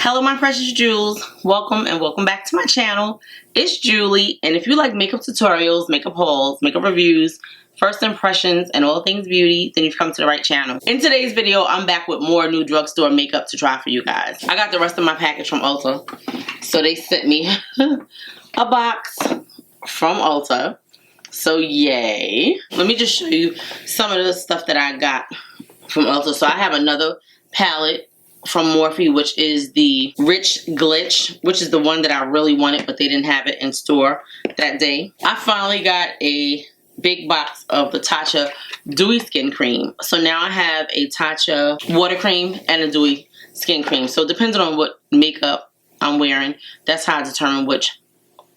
Hello my precious jewels, welcome and welcome back to my channel. It's Julie, and if you like makeup tutorials, makeup hauls, makeup reviews, first impressions, and all things beauty, then you've come to the right channel. In today's video, I'm back with more new drugstore makeup to try for you guys. I got the rest of my package from Ulta, so they sent me a box from Ulta, so yay. Let me just show you some of the stuff that I got from Ulta. So I have another palette from Morphe, which is the Rich Glitch, which is the one that I really wanted, but they didn't have it in store that day. I finally got a big box of the Tatcha Dewy Skin Cream. So now I have a Tatcha water cream and a dewy skin cream. So depending on what makeup I'm wearing, that's how I determine which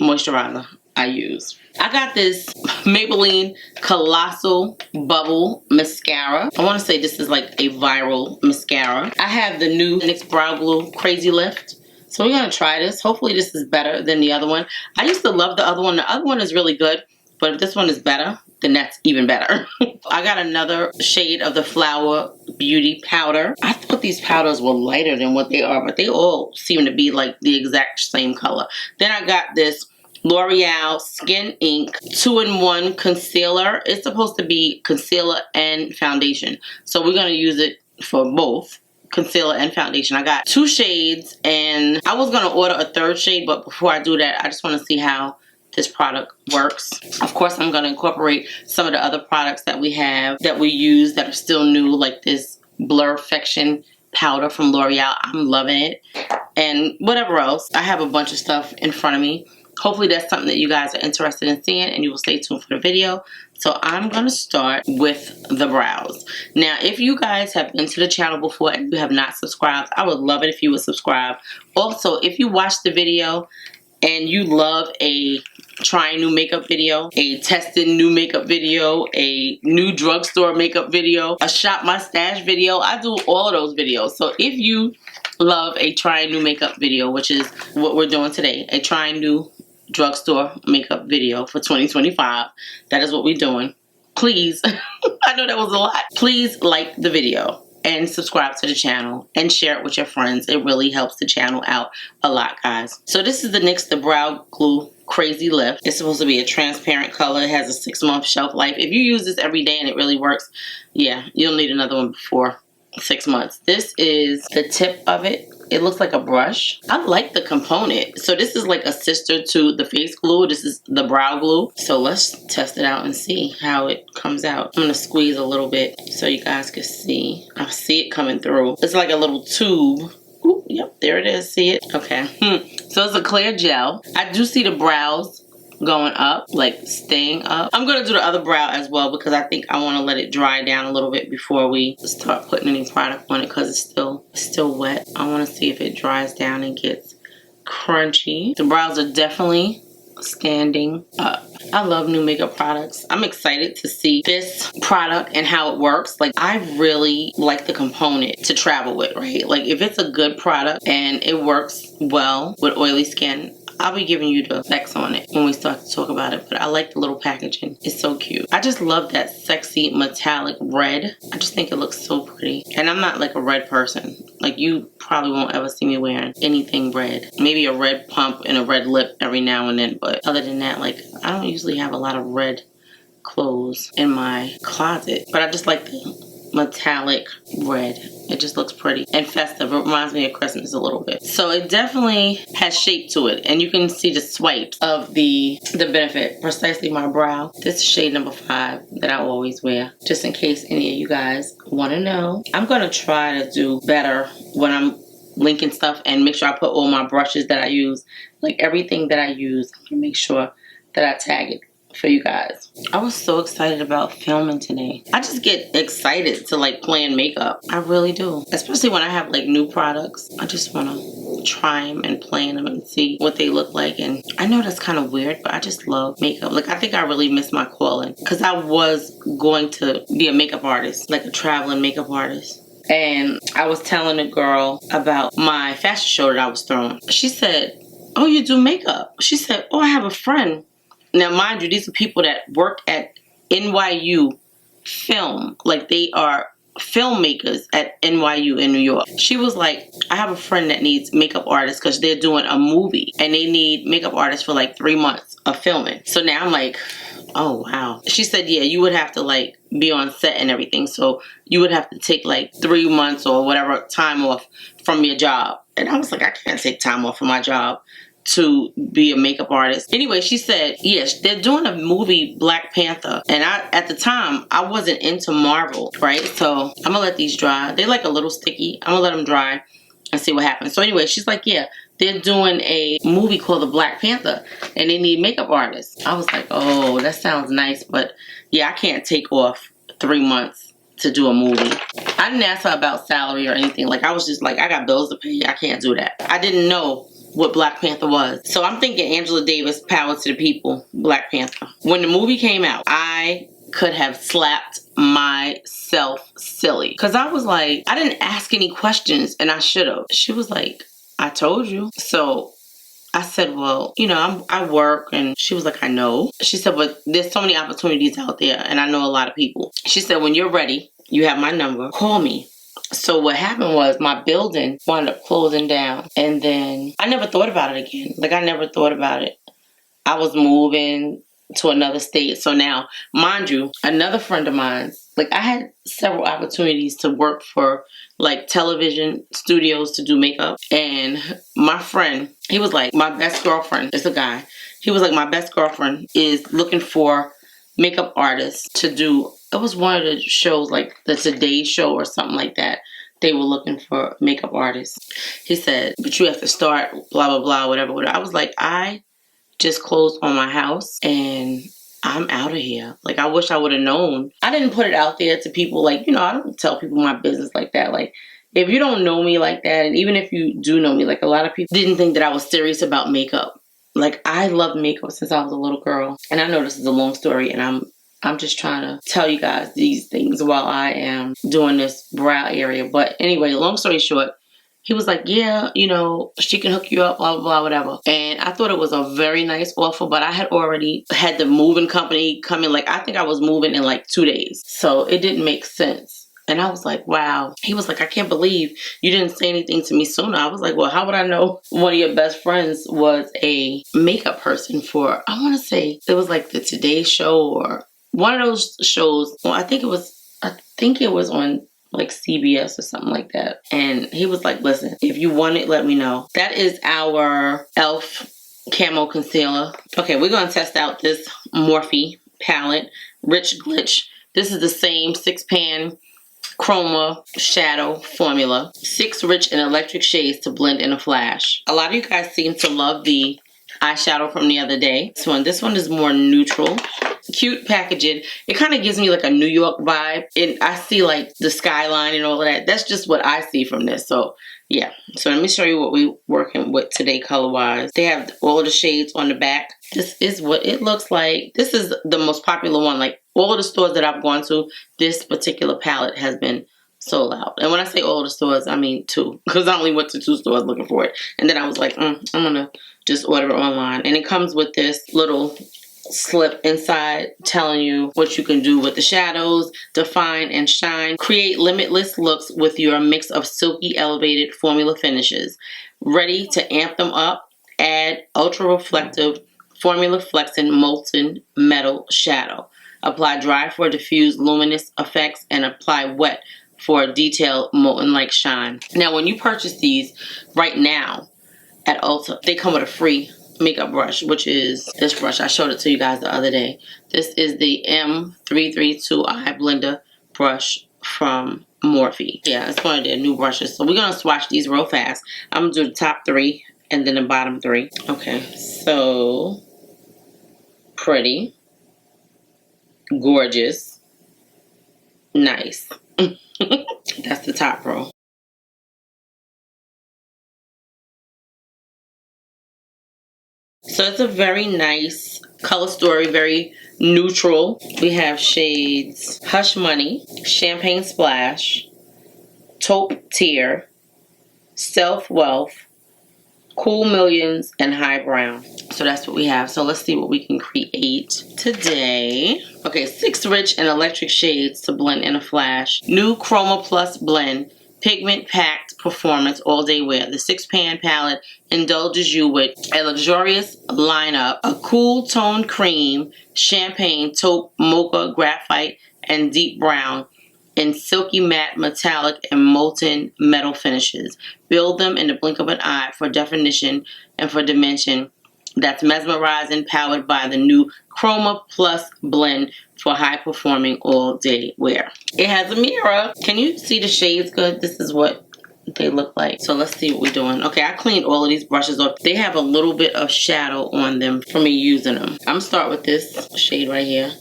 moisturizer I use. I got this Maybelline Colossal Bubble Mascara. I want to say this is like a viral mascara. I have the new NYX Brow Glue Crazy Lift. So we're going to try this. Hopefully this is better than the other one. I used to love the other one. The other one is really good. But if this one is better, then that's even better. I got another shade of the Flower Beauty Powder. I thought these powders were lighter than what they are, but they all seem to be like the exact same color. Then I got this L'Oreal Skin Ink 2-in-1 Concealer. It's supposed to be concealer and foundation. So we're going to use it for both concealer and foundation. I got 2 shades and I was going to order a 3rd shade, but before I do that, I just want to see how this product works. Of course, I'm going to incorporate some of the other products that we have, that we use, that are still new, like this Blurfection Powder from L'Oreal. I'm loving it. And whatever else. I have a bunch of stuff in front of me. Hopefully that's something that you guys are interested in seeing, and you will stay tuned for the video. So I'm going to start with the brows. Now, if you guys have been to the channel before and you have not subscribed, I would love it if you would subscribe. Also, if you watch the video and you love a trying new makeup video, a testing new makeup video, a new drugstore makeup video, a shop my stash video, I do all of those videos. So if you love a trying new makeup video, which is what we're doing today, a trying new drugstore makeup video for 2025, that is what we're doing. Please, I know that was a lot. Please like the video and subscribe to the channel and share it with your friends. It really helps the channel out a lot, guys. So this is the NYX The Brow Glue Crazy Lift. It's supposed to be a transparent color. It has a 6-month shelf life. If you use this every day and it really works, yeah, you'll need another one before 6 months. This is the tip of it. It looks like a brush. I like the component. So this is like a sister to the face glue. This is the brow glue. So let's test it out and see how it comes out. I'm going to squeeze a little bit so you guys can see. I see it coming through. It's like a little tube. Ooh, yep, there it is. See it? Okay. So it's a clear gel. I do see the brows going up, like staying up. I'm going to do the other brow as well because I think I want to let it dry down a little bit before we start putting any product on it because it's still wet. I want to see if it dries down and gets crunchy. The brows are definitely standing up. I love new makeup products. I'm excited to see this product and how it works. Like, I really like the component to travel with, right? Like, if it's a good product and it works well with oily skin, I'll be giving you the specs on it when we start to talk about it. But I like the little packaging. It's so cute. I just love that sexy metallic red. I just think it looks so pretty. And I'm not like a red person. Like, you probably won't ever see me wearing anything red. Maybe a red pump and a red lip every now and then. But other than that, like, I don't usually have a lot of red clothes in my closet. But I just like the metallic red. It just looks pretty and festive. It reminds me of Christmas a little bit. So it definitely has shape to it, and you can see the swipes of the Benefit Precisely My Brow. This is shade number 5 that I always wear, just in case any of you guys want to know. I'm gonna try to do better when I'm linking stuff and make sure I put all my brushes that I use, like everything that I use. I'm gonna make sure that I tag it for you guys. I was so excited about filming today. I just get excited to like plan makeup. I really do. Especially when I have like new products. I just want to try them and plan them and see what they look like. And I know that's kind of weird, but I just love makeup. Like, I think I really miss my calling because I was going to be a makeup artist, like a traveling makeup artist. And I was telling a girl about my fashion show that I was throwing. She said, "Oh, you do makeup?" She said, "Oh, I have a friend." Now, mind you, these are people that work at NYU Film. Like, they are filmmakers at NYU in New York. She was like, I have a friend that needs makeup artists because they're doing a movie and they need makeup artists for like 3 months of filming. So now I'm like, oh wow. She said, yeah, you would have to like be on set and everything. So you would have to take like 3 months or whatever time off from your job. And I was like, I can't take time off from my job to be a makeup artist. Anyway, she said, yes, they're doing a movie, Black Panther. And at the time, I wasn't into Marvel, right? So I'm gonna let these dry. They're like a little sticky. I'm gonna let them dry and see what happens. So anyway, she's like, yeah, they're doing a movie called The Black Panther and they need makeup artists. I was like, oh, that sounds nice. But yeah, I can't take off 3 months to do a movie. I didn't ask her about salary or anything. Like, I was just like, I got bills to pay. I can't do that. I didn't know what Black Panther was. So I'm thinking Angela Davis, Power to the People, Black Panther. When the movie came out, I could have slapped myself silly. Because I was like, I didn't ask any questions and I should have. She was like, I told you. So I said, well, you know, I work. And she was like, I know. She said, but there's so many opportunities out there and I know a lot of people. She said, when you're ready, you have my number, call me. So what happened was my building wound up closing down. And then I never thought about it again. Like, I never thought about it. I was moving to another state. So now, mind you, another friend of mine, like, I had several opportunities to work for like television studios to do makeup. And my friend, he was like, my best girlfriend is a guy. He was like, my best girlfriend is looking for makeup artists to do. It was one of the shows, like the Today Show or something like that. They were looking for makeup artists. He said, but you have to start blah, blah, blah, whatever, whatever. I was like, I just closed on my house and I'm out of here. Like, I wish I would have known. I didn't put it out there to people. Like, you know, I don't tell people my business like that. Like, if you don't know me like that, and even if you do know me, like, a lot of people didn't think that I was serious about makeup. Like, I loved makeup since I was a little girl. And I know this is a long story, and I'm just trying to tell you guys these things while I am doing this brow area. But anyway, long story short, he was like, yeah, you know, she can hook you up, blah, blah, blah, whatever. And I thought it was a very nice offer, but I had already had the moving company come in. Like, I think I was moving in like 2 days. So it didn't make sense. And I was like, wow. He was like, I can't believe you didn't say anything to me sooner. I was like, well, how would I know one of your best friends was a makeup person for, I want to say it was like the Today Show or one of those shows. Well, I think it was on like CBS or something like that. And he was like, listen, if you want it, let me know. That is our e.l.f. Camo Concealer. Okay, we're going to test out this Morphe palette, Rich Glitch. This is the same 6-pan chroma shadow formula. 6 rich and electric shades to blend in a flash. A lot of you guys seem to love the eyeshadow from the other day. This one is more neutral. Cute packaging. It kind of gives me like a New York vibe. And I see like the skyline and all of that. That's just what I see from this. So yeah. So let me show you what we're working with today color wise. They have all of the shades on the back. This is what it looks like. This is the most popular one. Like all of the stores that I've gone to, this particular palette has been sold out. And when I say all of the stores, I mean 2. Because I only went to 2 stores looking for it. And then I was like, I'm going to just order it online. And it comes with this little slip inside telling you what you can do with the shadows, define and shine. Create limitless looks with your mix of silky elevated formula finishes. Ready to amp them up? Add ultra reflective formula flexing molten metal shadow. Apply dry for diffuse luminous effects and apply wet for a detailed molten like shine. Now when you purchase these right now at Ulta, they come with a free makeup brush, which is this brush. I showed it to you guys the other day. This is the M332 Eye Blender brush from Morphe. Yeah, it's one of their new brushes. So we're going to swatch these real fast. I'm going to do the top 3 and then the bottom 3. Okay, so pretty, gorgeous, nice. That's the top row. So it's a very nice color story, very neutral. We have shades Hush Money, Champagne Splash, Taupe Tear, Self Wealth, Cool Millions, and High Brown. So that's what we have. So let's see what we can create today. Okay, 6 rich and electric shades to blend in a flash. New Chroma Plus blend. Pigment packed performance all day wear. The 6-pan palette indulges you with a luxurious lineup, a cool toned cream, champagne, taupe, mocha, graphite, and deep brown in silky matte, metallic, and molten metal finishes. Build them in the blink of an eye for definition and for dimension that's mesmerizing, powered by the new Chroma Plus blend for high-performing all-day wear. It has a mirror. Can you see the shades good? This is what they look like. So let's see what we're doing. Okay, I cleaned all of these brushes off. They have a little bit of shadow on them from me using them. I'm gonna start with this shade right here.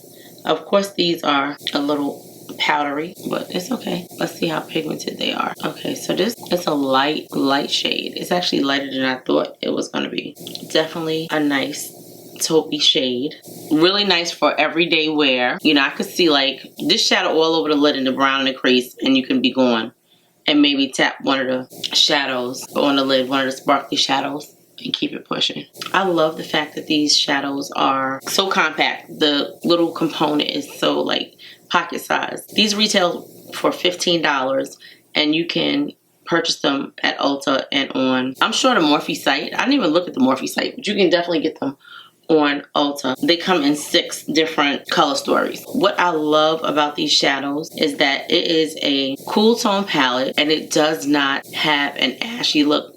Of course, these are a little powdery, but it's okay. Let's see how pigmented they are. Okay, so this is a light shade. It's actually lighter than I thought it was going to be. Definitely a nice taupey shade. Really nice for everyday wear. You know, I could see like this shadow all over the lid and the brown in the crease, and you can be going and maybe tap one of the shadows on the lid, one of the sparkly shadows, and keep it pushing. I love the fact that these shadows are so compact. The little component is so like pocket size. These retail for $15 and you can purchase them at Ulta and on, I'm sure, the Morphe site. I didn't even look at the Morphe site, but you can definitely get them on Ulta. They come in 6 different color stories. What I love about these shadows is that it is a cool tone palette and it does not have an ashy look.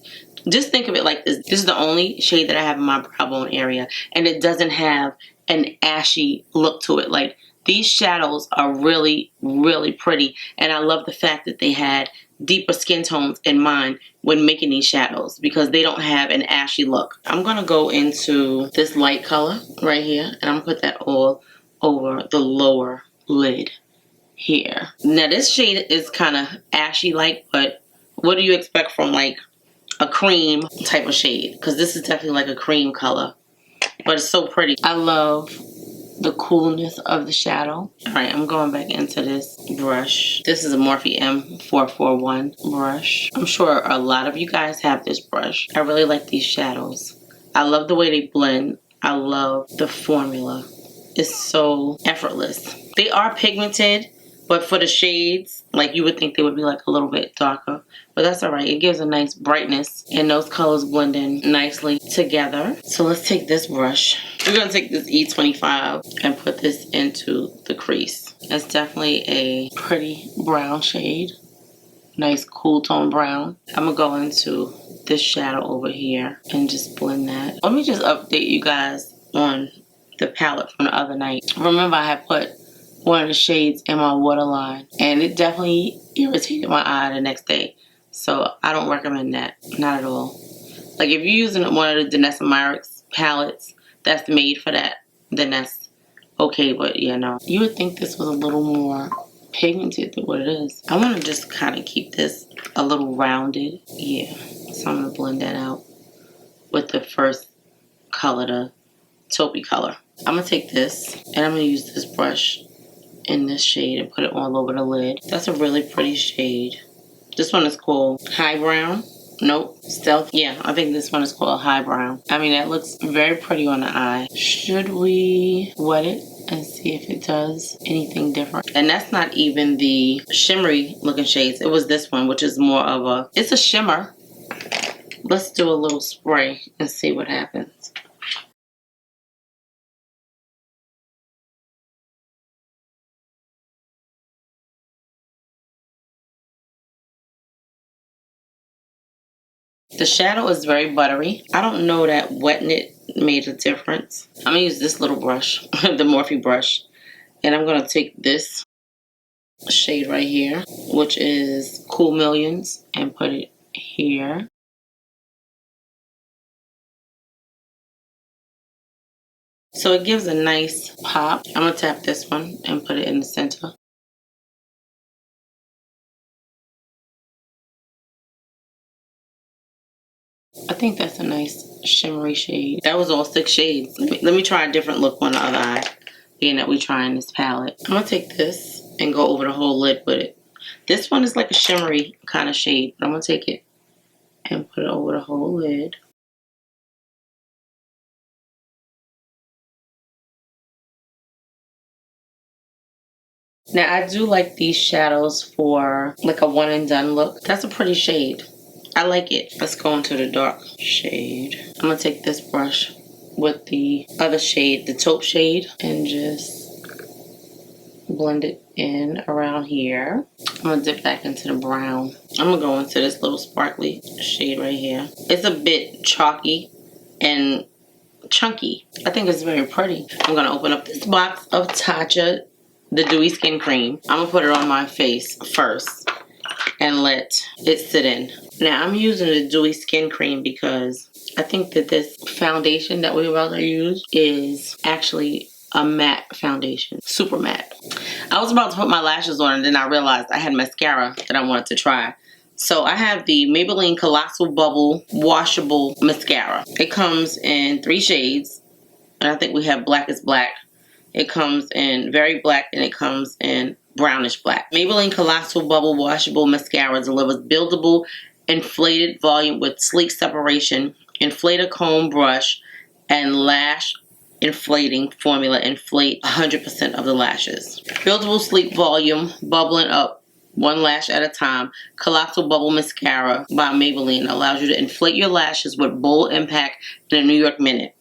Just think of it like this. This is the only shade that I have in my brow bone area, and it doesn't have an ashy look to it. Like, these shadows are really, really pretty, and I love the fact that they had deeper skin tones in mind when making these shadows because they don't have an ashy look. I'm going to go into this light color right here, and I'm going to put that all over the lower lid here. Now, this shade is kind of ashy-like, but what do you expect from, like, a cream type of shade? Because this is definitely like a cream color, but it's so pretty. I love the coolness of the shadow. All right, I'm going back into this brush. This is a Morphe M441 brush. I'm sure a lot of you guys have this brush. I really like these shadows. I love the way they blend. I love the formula. It's so effortless. They are pigmented, but for the shades, like, you would think they would be like a little bit darker, but that's all right. It gives a nice brightness and those colors blend in nicely together. So let's take this brush. We're gonna take this E25 and put this into the crease. It's definitely a pretty brown shade. Nice cool tone brown. I'm gonna go into this shadow over here and just blend that. Let me just update you guys on the palette from the other night. Remember, I had put one of the shades in my waterline and it definitely irritated my eye the next day. So I don't recommend that, not at all. Like, if you're using one of the Danessa Myricks palettes that's made for that, then that's okay, but yeah, no. You would think this was a little more pigmented than what it is. I want to just kind of keep this a little rounded. Yeah, so I'm going to blend that out with the first color, the taupey color. I'm going to take this and I'm going to use this brush in this shade and put it all over the lid. That's a really pretty shade. This one is called High Brown. Nope, Stealth. Yeah, I think this one is called High Brown. I mean, that looks very pretty on the eye. Should we wet it and see if it does anything different? And that's not even the shimmery looking shades. It was this one, which is more of a, it's a shimmer. Let's do a little spray and see what happens. The shadow is very buttery. I don't know that wetting it made a difference. I'm gonna use this little brush, the Morphe brush, and I'm gonna take this shade right here, which is Cool Millions, and put it here. So it gives a nice pop. I'm gonna tap this one and put it in the center. I think that's a nice shimmery shade. That was all 6 shades. Let me try a different look on the other eye, being that we're trying this palette. I'm gonna take this and go over the whole lid with it. This one is like a shimmery kind of shade, but I'm gonna take it and put it over the whole lid. Now I do like these shadows for like a one and done look. That's a pretty shade. I like it. Let's go into the dark shade. I'm gonna take this brush with the other shade, the taupe shade, and just blend it in around here. I'm gonna dip back into the brown. I'm gonna go into this little sparkly shade right here. It's a bit chalky and chunky. I think it's very pretty. I'm gonna open up this box of Tatcha, the Dewy Skin Cream. I'm gonna put it on my face first and let it sit in. Now I'm using the Dewy Skin Cream because I think that this foundation that we're about to use is actually a matte foundation, super matte. I was about to put my lashes on and then I realized I had mascara that I wanted to try. So I have the Maybelline Colossal Bubble Washable Mascara. It comes in 3 shades, and I think we have Black is Black. It comes in Very Black, and it comes in Brownish Black. Maybelline Colossal Bubble Washable Mascara delivers buildable, inflated volume with sleek separation, inflator comb brush, and lash inflating formula. Inflate 100% of the lashes. Buildable sleek volume, bubbling up 1 lash at a time. Colossal Bubble Mascara by Maybelline allows you to inflate your lashes with bold impact in a New York minute.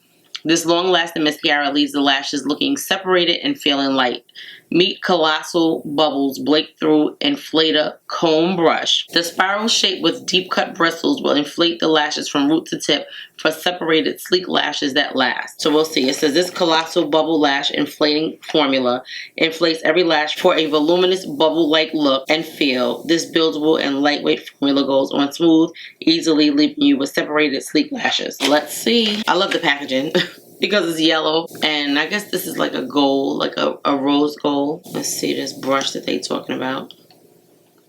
This long-lasting mascara leaves the lashes looking separated and feeling light. Meet Colossal Bubbles Breakthrough Inflator Comb Brush. The spiral shape with deep-cut bristles will inflate the lashes from root to tip for separated, sleek lashes that last. So we'll see. It says this Colossal Bubble Lash Inflating Formula inflates every lash for a voluminous bubble-like look and feel. This buildable and lightweight formula goes on smooth, easily leaving you with separated, sleek lashes. Let's see. I love the packaging. Because it's yellow, and I guess this is like a gold, like a rose gold. Let's see this brush that they talking about.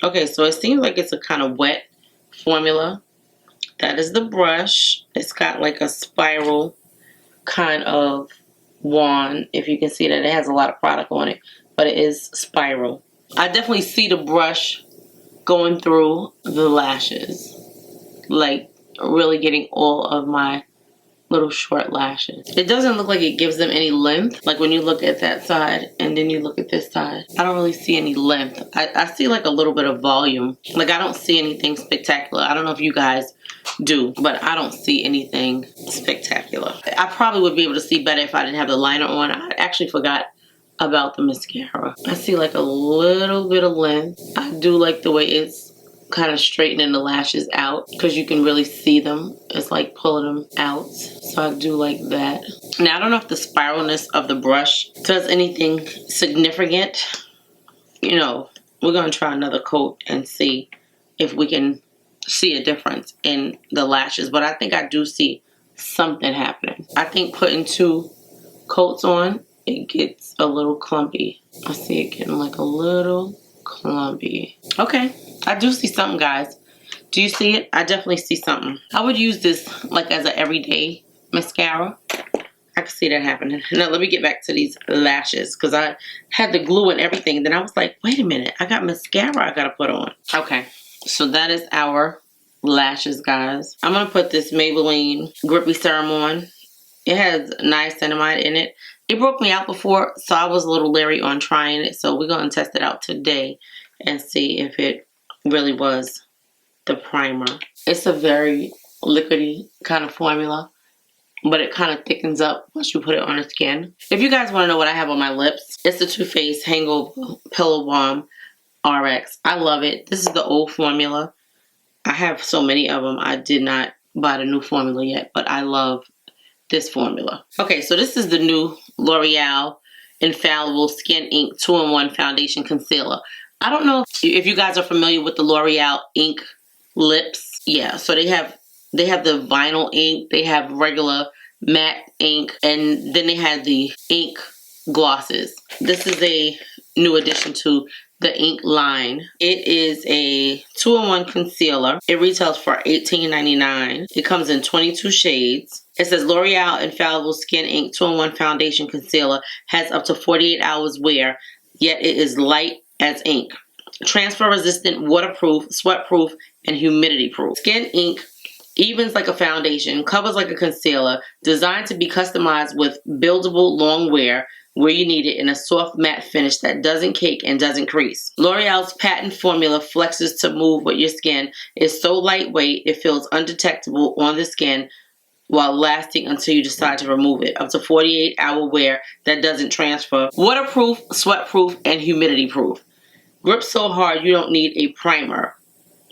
Okay, so it seems like it's a kind of wet formula. That is the brush. It's got like a spiral kind of wand. If you can see that, it has a lot of product on it, but it is spiral. I definitely see the brush going through the lashes, like really getting all of my little short lashes. It doesn't look like it gives them any length. Like when you look at that side and then you look at this side, I don't really see any length. I see like a little bit of volume. Like I don't see anything spectacular. I don't know if you guys do, but I don't see anything spectacular. I probably would be able to see better if I didn't have the liner on. I actually forgot about the mascara. I see like a little bit of length. I do like the way it's kind of straightening the lashes out because you can really see them. It's like pulling them out. So I do like that. Now I don't know if the spiralness of the brush does anything significant. You know, we're going to try another coat and see if we can see a difference in the lashes. But I think I do see something happening. I think putting 2 coats on, it gets a little clumpy. I see it getting like a little clumpy. Okay. I do see something, guys. Do you see it? I definitely see something. I would use this like as an everyday mascara. I can see that happening. Now let me get back to these lashes because I had the glue and everything. Then I was like, wait a minute. I got mascara I got to put on. Okay. So that is our lashes, guys. I'm going to put this Maybelline Grippy Serum on. It has niacinamide in it. It broke me out before, so I was a little leery on trying it. So we're going to test it out today and see if it really was the primer. It's a very liquidy kind of formula, but it kind of thickens up once you put it on the skin. If you guys want to know what I have on my lips, it's the Too Faced Hangover Pillow Balm RX. I love it. This is the old formula. I have so many of them. I did not buy the new formula yet, but I love this formula. Okay, so this is the new L'Oreal Infallible Skin Ink 2-in-1 Foundation Concealer. I don't know if you guys are familiar with the L'Oreal ink lips. Yeah, so they have the vinyl ink, they have regular matte ink, and then they have the ink glosses. This is a new addition to the ink line. It is a 2-in-1 concealer. It retails for $18.99. It comes in 22 shades. It says L'Oreal Infallible Skin Ink 2-in-1 Foundation Concealer has up to 48 hours wear, yet it is light as ink. Transfer resistant, waterproof, sweat-proof, and humidity-proof. Skin ink evens like a foundation, covers like a concealer, designed to be customized with buildable long wear. where you need it in a soft matte finish that doesn't cake and doesn't crease. L'Oreal's patent formula flexes to move with your skin. It's so lightweight, it feels undetectable on the skin while lasting until you decide to remove it. Up to 48-hour wear that doesn't transfer. Waterproof, sweat-proof, and humidity-proof. Grips so hard you don't need a primer.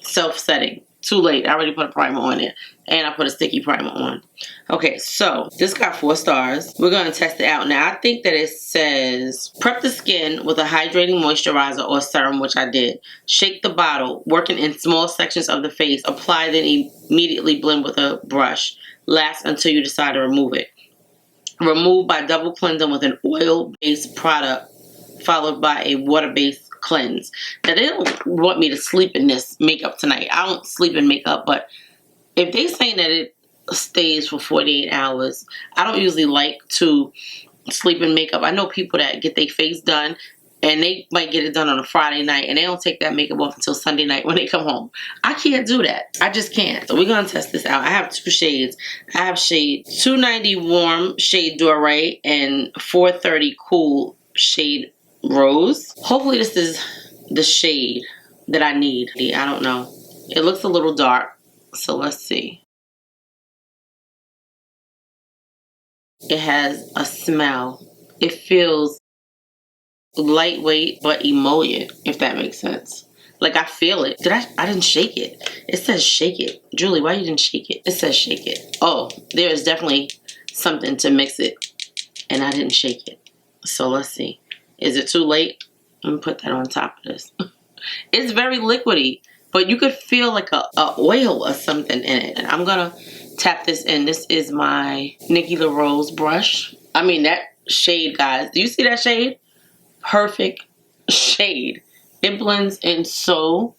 Self-setting. Too late. I already put a primer on it. And I put a sticky primer on. Okay, so this got 4 stars. We're going to test it out. Now, I think that it says, prep the skin with a hydrating moisturizer or serum, which I did. Shake the bottle, working in small sections of the face. Apply, then immediately blend with a brush. Last until you decide to remove it. Remove by double cleansing with an oil-based product, followed by a water-based cleanse. Now, they don't want me to sleep in this makeup tonight. I don't sleep in makeup, but if they saying that it stays for 48 hours, I don't usually like to sleep in makeup. I know people that get their face done and they might get it done on a Friday night and they don't take that makeup off until Sunday night when they come home. I can't do that. I just can't. So we're going to test this out. I have 2 shades. I have shade 290 Warm, shade Doré, and 430 Cool, shade Rose. Hopefully this is the shade that I need. I don't know. It looks a little dark. So let's see. It has a smell. It feels lightweight but emollient, if that makes sense. Like, I feel it. I didn't shake it. It says shake it. Julie, why you didn't shake it? It says shake it. Oh, there's definitely something to mix it. And I didn't shake it. So let's see. Is it too late? Let me put that on top of this. It's very liquidy, but you could feel like a oil or something in it. And I'm gonna tap this in. This is my Nikki La Rose brush. I mean, that shade, guys. Do you see that shade? Perfect shade. It blends in so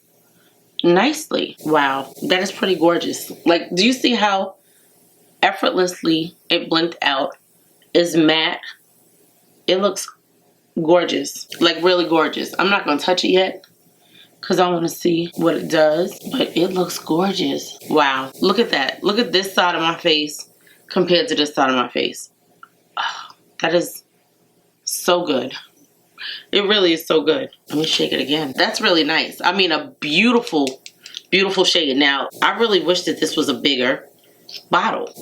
nicely. Wow, that is pretty gorgeous. Like, do you see how effortlessly it blended out? It's matte. It looks gorgeous. Like, really gorgeous. I'm not gonna touch it yet because I want to see what it does, but it looks gorgeous. Wow, look at that. Look at this side of my face compared to this side of my face. Oh, that is so good. It really is so good. Let me shake it again. That's really nice. I mean, a beautiful, beautiful shade. Now, I really wish that this was a bigger bottle.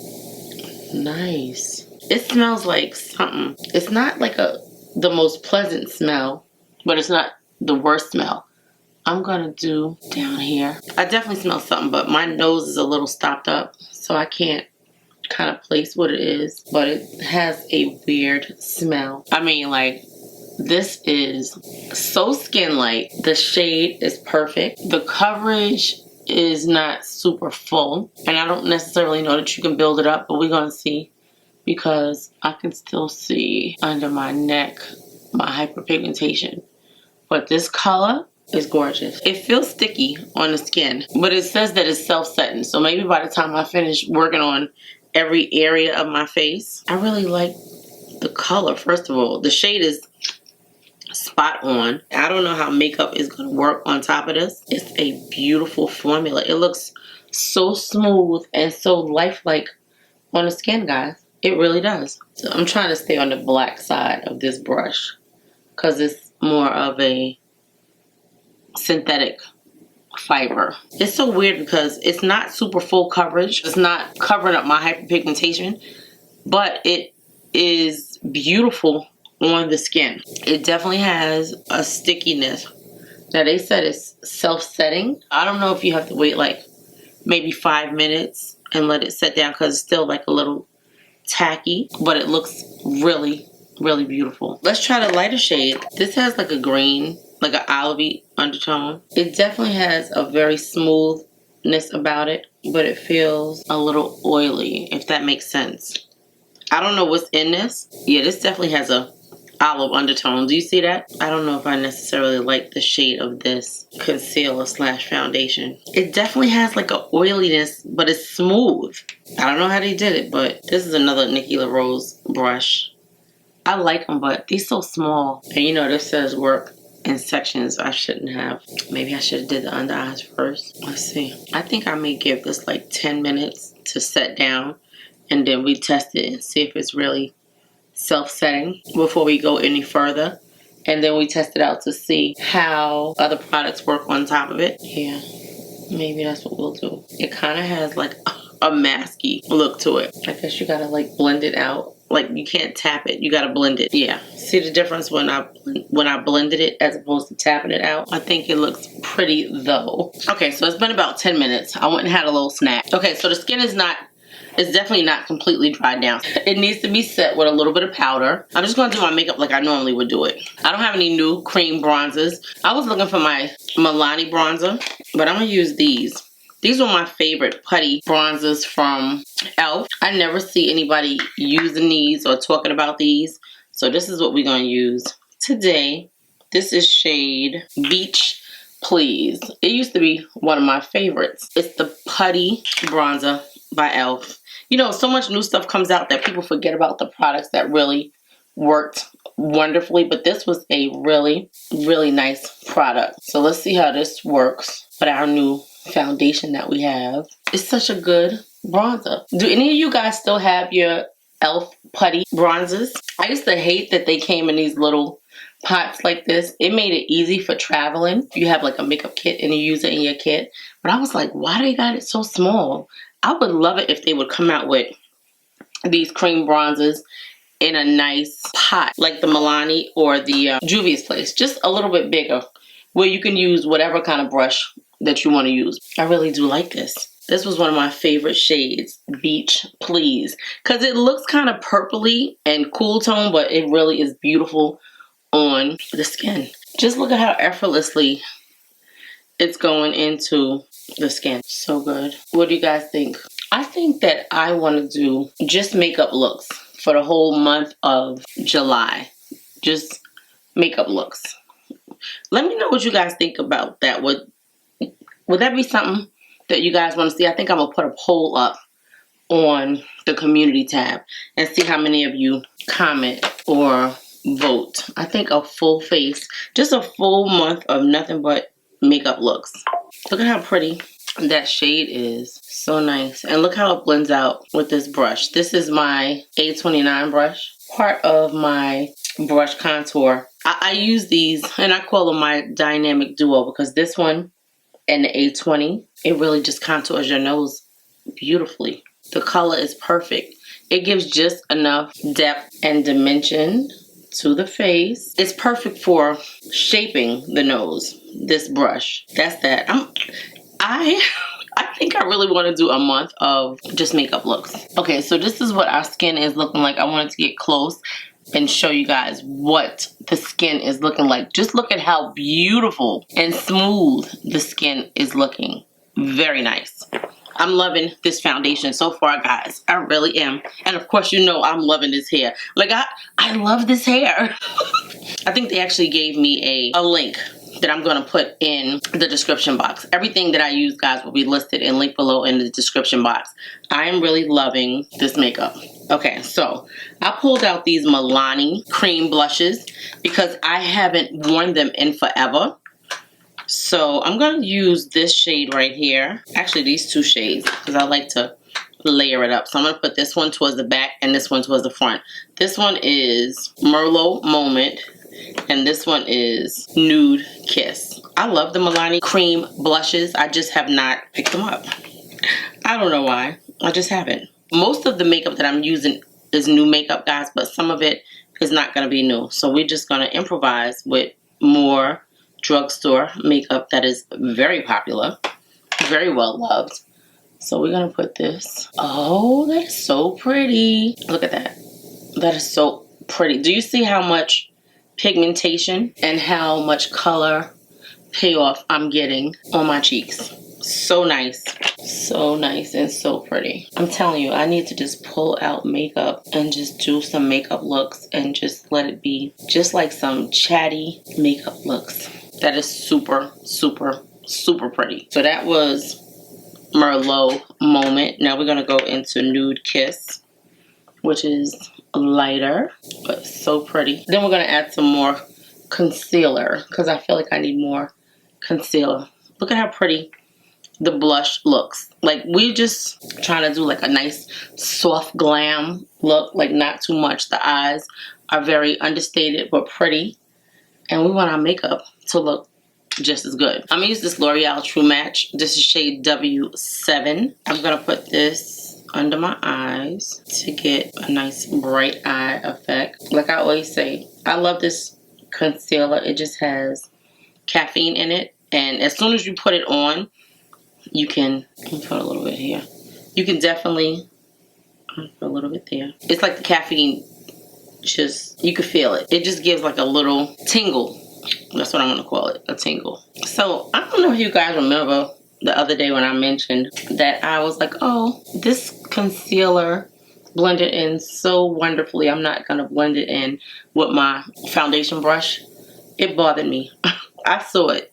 Nice. It smells like something. It's not like the most pleasant smell, but it's not the worst smell. I'm gonna do down here. I definitely smell something, but my nose is a little stopped up, so I can't kind of place what it is, but it has a weird smell. I mean, like, this is so skin light. The shade is perfect. The coverage is not super full, and I don't necessarily know that you can build it up, but we're gonna see, because I can still see under my neck my hyperpigmentation. But this color is gorgeous. It feels sticky on the skin, but it says that it's self-setting, so maybe by the time I finish working on every area of my face. I really like the color. First of all, the shade is spot on. I don't know how makeup is going to work on top of this. It's a beautiful formula. It looks so smooth and so lifelike on the skin, guys. It really does. So I'm trying to stay on the black side of this brush because it's more of a synthetic fiber. It's so weird because it's not super full coverage. It's not covering up my hyperpigmentation, but it is beautiful on the skin. It definitely has a stickiness. Now, they said it's self-setting. I don't know if you have to wait like maybe 5 minutes and let it set down because it's still like a little tacky, but it looks really, really beautiful. Let's try the lighter shade. This has like a green, like an olivey undertone. It definitely has a very smoothness about it, but it feels a little oily, if that makes sense. I don't know what's in this. Yeah, this definitely has a olive undertone. Do you see that? I don't know if I necessarily like the shade of this concealer slash foundation. It definitely has like a oiliness, but it's smooth. I don't know how they did it, but this is another Nikki La Rose brush. I like them, but they're so small. And you know, this says work in sections. I shouldn't have. Maybe I should have did the under eyes first. Let's see. I think I may give this like 10 minutes to set down, and then we test it and see if it's really self-setting before we go any further. And then we test it out to see how other products work on top of it. Yeah, maybe that's what we'll do. It kind of has like a masky look to it. I guess you gotta like blend it out. Like you can't tap it, you gotta blend it. Yeah, see the difference when I blended it as opposed to tapping it out? I think it looks pretty though. Okay, so it's been about 10 minutes. I went and had a little snack. Okay, so the skin is definitely not completely dried down. It needs to be set with a little bit of powder. I'm just gonna do my makeup like I normally would do it. I don't have any new cream bronzers. I was looking for my Milani bronzer, but I'm gonna use these. These were my favorite putty bronzers from e.l.f. I never see anybody using these or talking about these. So this is what we're gonna use today. This is shade Beach Please. It used to be one of my favorites. It's the putty bronzer by e.l.f. You know, so much new stuff comes out that people forget about the products that really worked wonderfully. But this was a really, really nice product. So let's see how this works with our new foundation that we have. It's such a good bronzer. Do any of you guys still have your e.l.f. putty bronzers? I used to hate that they came in these little pots like this. It made it easy for traveling. You have like a makeup kit and you use it in your kit. But I was like, why do they got it so small? I would love it if they would come out with these cream bronzers in a nice pot like the Milani or the Juvia's Place. Just a little bit bigger where you can use whatever kind of brush that you want to use. I really do like this. This was one of my favorite shades, Beach Please. Because it looks kind of purpley and cool tone, but it really is beautiful on the skin. Just look at how effortlessly it's going into the skin. So good. What do you guys think? I think that I want to do just makeup looks for the whole month of July. Just makeup looks. Let me know what you guys think about that. Would that be something that you guys want to see? I think I'm going to put a poll up on the community tab and see how many of you comment or vote. I think a full face, just a full month of nothing but makeup looks. Look at how pretty that shade is. So nice. And look how it blends out with this brush. This is my A29 brush. Part of my brush contour. I use these and I call them my dynamic duo because this one and the A20, it really just contours your nose beautifully. The color is perfect. It gives just enough depth and dimension to the face. It's perfect for shaping the nose, this brush. That's that. I think I really want to do a month of just makeup looks. Okay, so this is what our skin is looking like. I wanted to get close and show you guys what the skin is looking like. Just look at how beautiful and smooth the skin is looking. Very nice. I'm loving this foundation so far, guys. I really am. And of course, you know I'm loving this hair. Like, I love this hair. I think they actually gave me a link that I'm going to put in the description box. Everything that I use, guys, will be listed and linked below in the description box. I am really loving this makeup. Okay, so I pulled out these Milani cream blushes because I haven't worn them in forever. So I'm going to use this shade right here. Actually, these two shades because I like to layer it up. So I'm going to put this one towards the back and this one towards the front. This one is Merlot Moment and this one is Nude Kiss. I love the Milani cream blushes. I just have not picked them up. I don't know why. I just haven't. Most of the makeup that I'm using is new makeup, guys, but some of it is not going to be new. So we're just going to improvise with more drugstore makeup that is very popular, very well loved. So we're going to put this. Oh, that is so pretty. Look at that. That is so pretty. Do you see how much pigmentation and how much color payoff I'm getting on my cheeks? So nice. So nice and so pretty. I'm telling you, I need to just pull out makeup and just do some makeup looks and just let it be just like some chatty makeup looks. That is super, super, super pretty. So that was Merlot Moment. Now we're going to go into Nude Kiss, which is lighter, but so pretty. Then we're going to add some more concealer because I feel like I need more concealer. Look at how pretty the blush looks. Like, we're just trying to do like a nice soft glam look, like not too much. The eyes are very understated but pretty, and we want our makeup to look just as good. I'm gonna use this L'Oreal True Match. This is shade W7. I'm gonna put this under my eyes to get a nice bright eye effect. Like I always say, I love this concealer. It just has caffeine in it, and as soon as you put it on, you can, let me put a little bit here. You can definitely put a little bit there. It's like the caffeine, just, you can feel it. It just gives like a little tingle. That's what I'm gonna call it, a tingle. So I don't know if you guys remember the other day when I mentioned that I was like, oh, this concealer blended in so wonderfully. I'm not gonna blend it in with my foundation brush. It bothered me. I saw it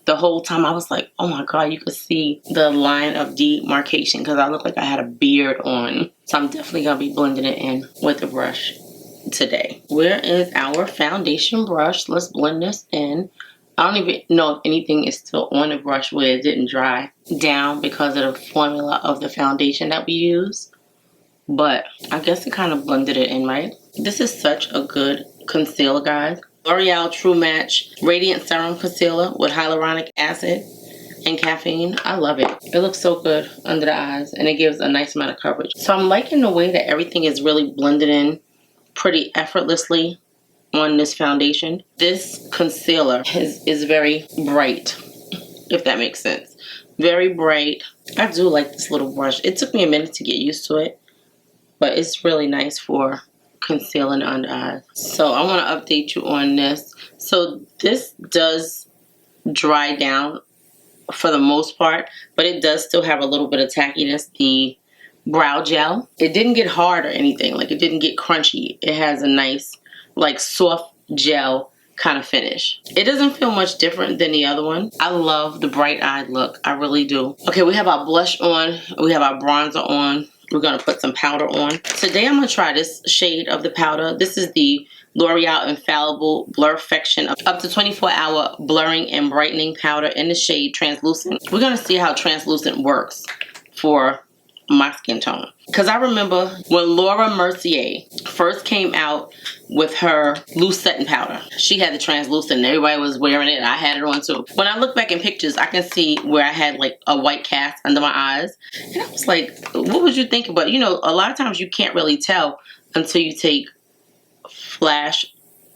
the whole time. I was like, oh my God, you could see the line of demarcation because I looked like I had a beard on. So I'm definitely gonna be blending it in with a brush today. Where is our foundation brush? Let's blend this in. I don't even know if anything is still on the brush where it didn't dry down because of the formula of the foundation that we use. But I guess it kind of blended it in, right? This is such a good concealer, guys. L'Oreal True Match Radiant Serum Concealer with hyaluronic acid and caffeine. I love it. It looks so good under the eyes, and it gives a nice amount of coverage. So I'm liking the way that everything is really blended in pretty effortlessly on this foundation. This concealer is very bright, if that makes sense. Very bright. I do like this little brush. It took me a minute to get used to it, but it's really nice for concealing the under eyes. So I want to update you on this. So this does dry down for the most part, but it does still have a little bit of tackiness. The brow gel, it didn't get hard or anything. Like, it didn't get crunchy. It has a nice, like, soft gel kind of finish. It doesn't feel much different than the other one. I love the bright eyed look. I really do. Okay, we have our blush on. We have our bronzer on. We're going to put some powder on. Today I'm going to try this shade of the powder. This is the L'Oreal Infallible Blurfection up to 24-hour blurring and brightening powder in the shade Translucent. We're going to see how translucent works for my skin tone. Because I remember when Laura Mercier first came out with her loose setting powder. She had the translucent and everybody was wearing it. I had it on too. When I look back in pictures, I can see where I had like a white cast under my eyes. And I was like, what was you thinking? But you know, a lot of times you can't really tell until you take flash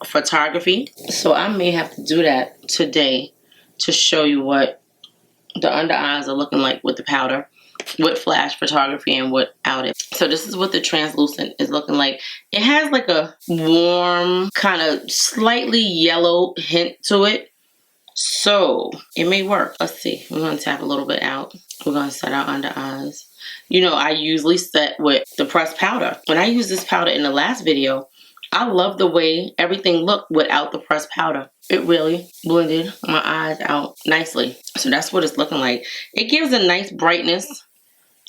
photography. So I may have to do that today to show you what the under eyes are looking like with the powder, with flash photography and without it. So this is what the translucent is looking like. It has like a warm, kind of slightly yellow hint to it. So it may work. Let's see. We're going to tap a little bit out. We're going to set our under eyes. You know, I usually set with the pressed powder. When I used this powder in the last video, I love the way everything looked without the pressed powder. It really blended my eyes out nicely. So that's what it's looking like. It gives a nice brightness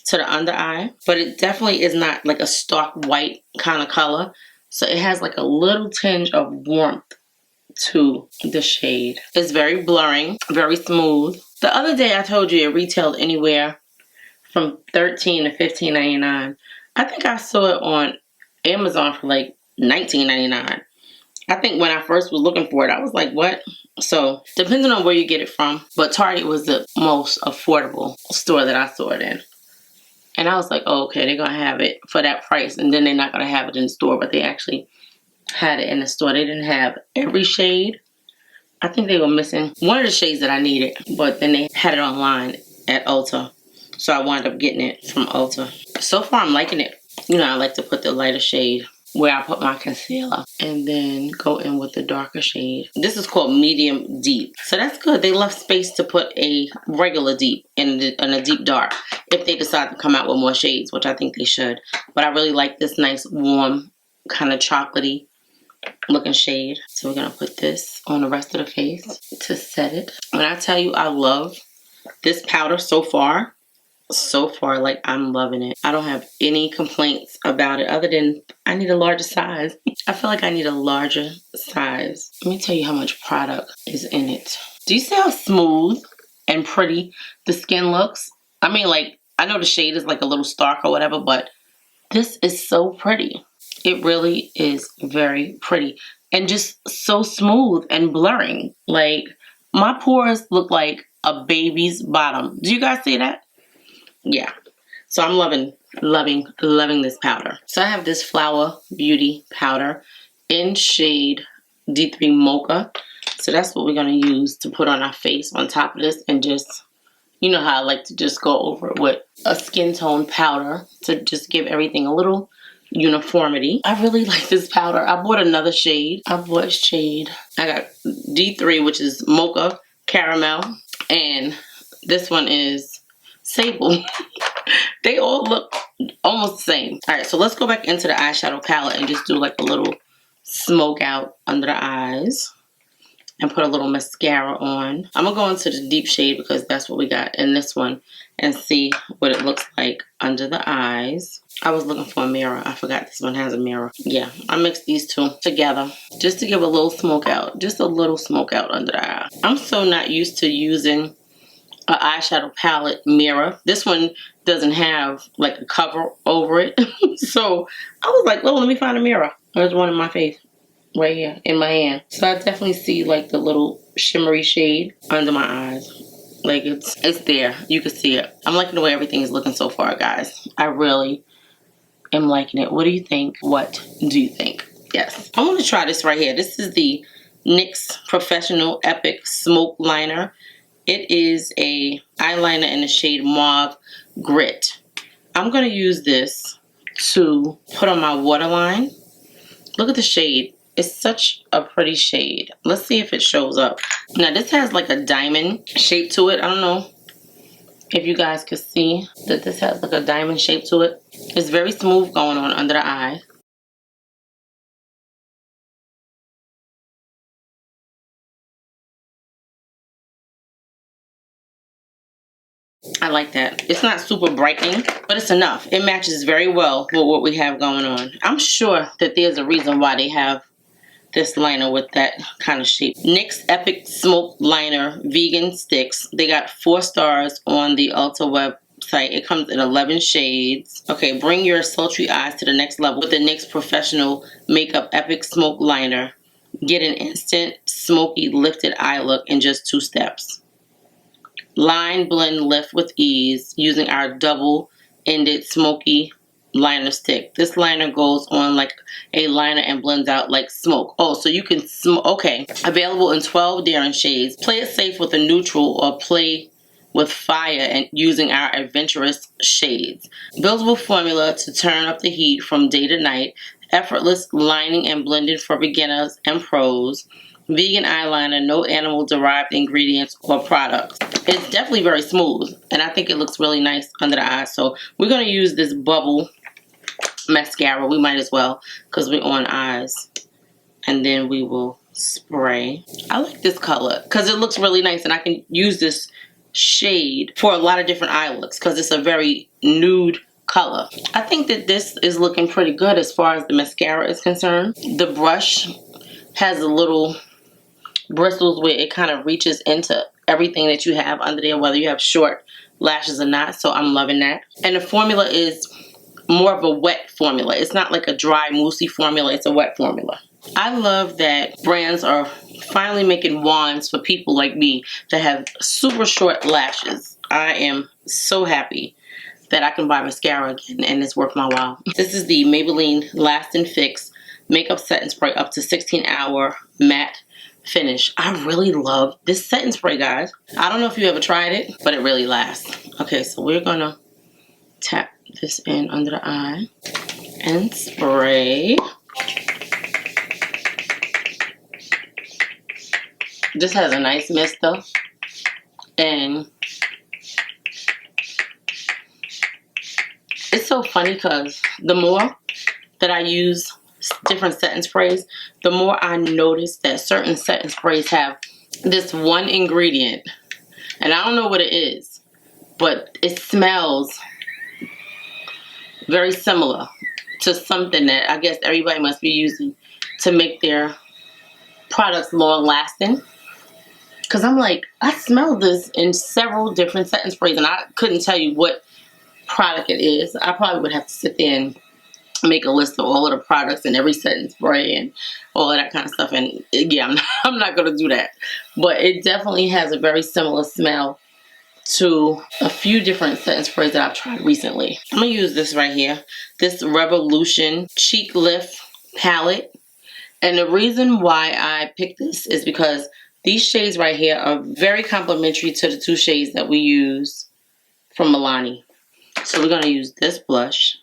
to the under eye, but it definitely is not like a stark white kind of color. So it has like a little tinge of warmth to the shade. It's very blurring, very smooth. The other day I told you it retailed anywhere from $13 to $15.99. I think I saw it on Amazon for like $19.99. I think when I first was looking for it, I was like, what? So depending on where you get it from, but Target was the most affordable store that I saw it in. And I was like, oh, okay, they're going to have it for that price. And then they're not going to have it in the store. But they actually had it in the store. They didn't have every shade. I think they were missing one of the shades that I needed. But then they had it online at Ulta. So I wound up getting it from Ulta. So far, I'm liking it. You know, I like to put the lighter shade where I put my concealer. And then go in with the darker shade. This is called medium deep. So that's good. They left space to put a regular deep and a deep dark if they decide to come out with more shades, which I think they should. But I really like this nice warm kind of chocolatey looking shade. So we're going to put this on the rest of the face to set it. When I tell you I love this powder so far, like, I'm loving it. I don't have any complaints about it other than I need a larger size. I feel like I need a larger size. Let me tell you how much product is in it. Do you see how smooth and pretty the skin looks. I mean, like, I know the shade is like a little stark or whatever, but this is so pretty. It really is very pretty and just so smooth and blurring. Like, my pores look like a baby's bottom. Do you guys see that? Yeah. So I'm loving this powder. So I have this Flower Beauty powder in shade D3 Mocha. So that's what we're going to use to put on our face on top of this, and just, you know how I like to just go over it with a skin tone powder to just give everything a little uniformity. I really like this powder. I bought another shade. I got D3, which is Mocha Caramel, and this one is Sable. They all look almost the same. Alright, so let's go back into the eyeshadow palette and just do like a little smoke out under the eyes and put a little mascara on. I'm going to go into the deep shade because that's what we got in this one and see what it looks like under the eyes. I was looking for a mirror. I forgot this one has a mirror. Yeah, I mixed these two together just to give a little smoke out. Just a little smoke out under the eye. I'm so not used to using an eyeshadow palette mirror. This one doesn't have like a cover over it. So I was like, oh, let me find a mirror. There's one in my face. Right here in my hand. So I definitely see like the little shimmery shade under my eyes. Like it's there. You can see it. I'm liking the way everything is looking so far, guys. I really am liking it. What do you think? What do you think? Yes. I want to try this right here. This is the NYX Professional Epic Smoke Liner. It is a eyeliner in the shade Mauve Grit. I'm going to use this to put on my waterline. Look at the shade. It's such a pretty shade. Let's see if it shows up. Now this has like a diamond shape to it. I don't know if you guys can see that this has like a diamond shape to it. It's very smooth going on under the eye. I like that. It's not super brightening, but it's enough. It matches very well with what we have going on. I'm sure that there's a reason why they have this liner with that kind of shape. NYX Epic Smoke Liner Vegan Sticks. They got 4 stars on the Ulta website. It comes in 11 shades. Okay, bring your sultry eyes to the next level with the NYX Professional Makeup Epic Smoke Liner. Get an instant, smoky, lifted eye look in just 2 steps. Line, blend, lift with ease using our double-ended smoky liner stick. This liner goes on like a liner and blends out like smoke. Oh, so you can okay. Available in 12 daring shades. Play it safe with a neutral or play with fire and using our adventurous shades. Buildable formula to turn up the heat from day to night. Effortless lining and blending for beginners and pros. Vegan eyeliner, no animal derived ingredients or products. It's definitely very smooth and I think it looks really nice under the eyes. So we're going to use this bubble mascara. We might as well because we're on eyes. And then we will spray. I like this color because it looks really nice and I can use this shade for a lot of different eye looks because it's a very nude color. I think that this is looking pretty good as far as the mascara is concerned. The brush has a little bristles where it kind of reaches into everything that you have under there, whether you have short lashes or not. So I'm loving that. And the formula is more of a wet formula. It's not like a dry, moussey formula. It's a wet formula. I love that brands are finally making wands for people like me that have super short lashes. I am so happy that I can buy mascara again and it's worth my while. This is the Maybelline Last and Fix Makeup Setting Spray up to 16-hour matte finish. I really love this setting spray, guys. I don't know if you ever tried it, but it really lasts. Okay, so we're gonna tap this in under the eye and spray. This has a nice mist though, and it's so funny because the more that I use different setting sprays, the more I notice that certain setting sprays have this one ingredient, and I don't know what it is, but it smells very similar to something that I guess everybody must be using to make their products long lasting. Because I'm like, I smelled this in several different setting sprays, and I couldn't tell you what product it is. I probably would have to sit there and make a list of all of the products and every setting spray and all of that kind of stuff. And yeah, I'm not going to do that. But it definitely has a very similar smell to a few different setting sprays that I've tried recently. I'm going to use this right here. This Revolution Cheek Lift Palette. And the reason why I picked this is because these shades right here are very complementary to the two shades that we use from Milani. So we're going to use this blush.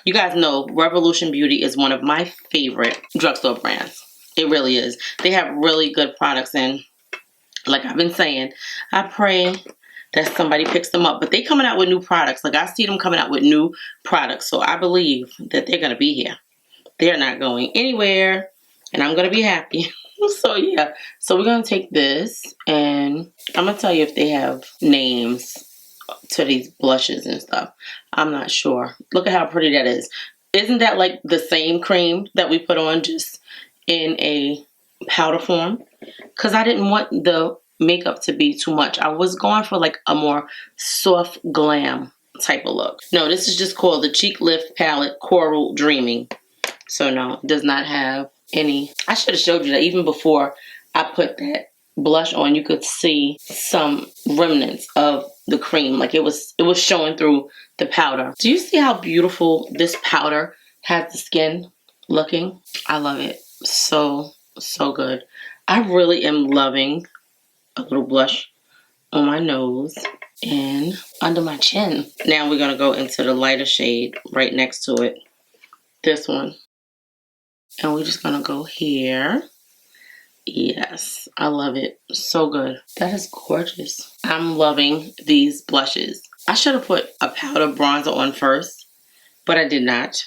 You guys know Revolution Beauty is one of my favorite drugstore brands. It really is. They have really good products, and like I've been saying, I pray that somebody picks them up. But they coming out with new products. Like I see them coming out with new products. So I believe that they're going to be here. They're not going anywhere, and I'm going to be happy. So yeah, so we're going to take this, and I'm going to tell you if they have names to these blushes and stuff. I'm not sure. Look at how pretty that is. Isn't that like the same cream that we put on, just in a powder form? Because I didn't want the makeup to be too much. I was going for like a more soft glam type of look. No, this is just called the Cheek Lift Palette Coral Dreaming. So no, it does not have any. I should have showed you that even before I put that blush on. You could see some remnants of the cream. Like it was showing through the powder. Do you see how beautiful this powder has the skin looking? I love it. So good. I really am loving a little blush on my nose and under my chin. Now we're going to go into the lighter shade right next to it. This one. And we're just gonna go here. Yes, I love it. So good. That is gorgeous. I'm loving these blushes. I should have put a powder bronzer on first, but I did not.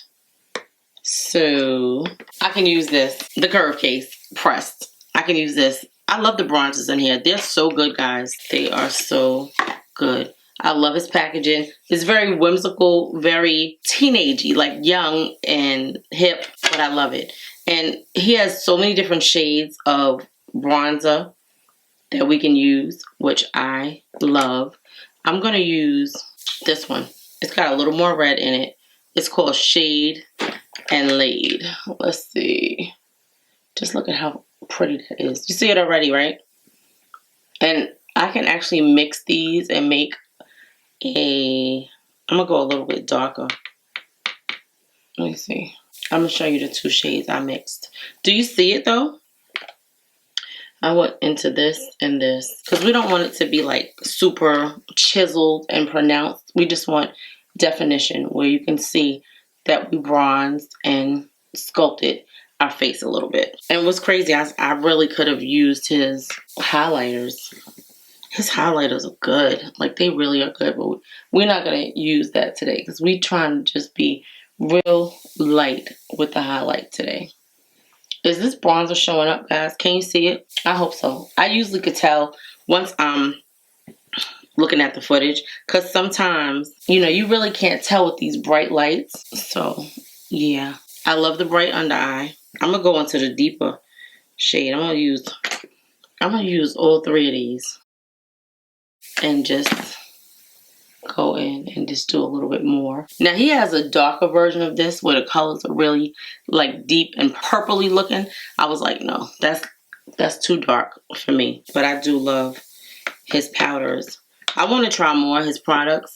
So I can use this, the Curve Case pressed. I can use this. I love the bronzers in here. They're so good, guys. They are so good. I love his packaging. It's very whimsical, very teenagey, like young and hip, but I love it. And he has so many different shades of bronzer that we can use, which I love. I'm going to use this one. It's got a little more red in it. It's called Shade and Laid. Let's see. Just look at how pretty that is. You see it already, right? And I can actually mix these and make I'm gonna go a little bit darker. Let me see. I'm gonna show you the two shades I mixed. Do you see it though? I went into this and this because we don't want it to be like super chiseled and pronounced. We just want definition where you can see that we bronzed and sculpted our face a little bit. And what's crazy, I really could have used his highlighters. His highlighters are good. Like, they really are good. But we're not going to use that today because we're trying to just be real light with the highlight today. Is this bronzer showing up, guys? Can you see it? I hope so. I usually could tell once I'm looking at the footage because sometimes, you know, you really can't tell with these bright lights. So, yeah. I love the bright under eye. I'm going to go into the deeper shade. I'm going to use all three of these. And just go in and just do a little bit more. Now he has a darker version of this where the colors are really like deep and purpley looking. I was like, no, that's too dark for me. But I do love his powders. I want to try more of his products.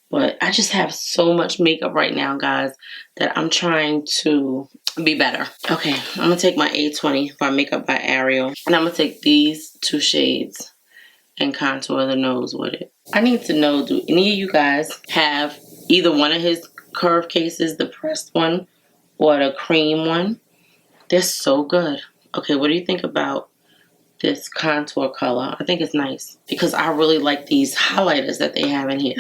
But I just have so much makeup right now, guys, that I'm trying to be better. Okay, I'm going to take my A20 by Makeup by Ariel. And I'm going to take these two shades and contour the nose with it. I need to know, do any of you guys have either one of his Curve Cases, the pressed one or the cream one? They're so good. Okay, what do you think about this contour color? I think it's nice because I really like these highlighters that they have in here.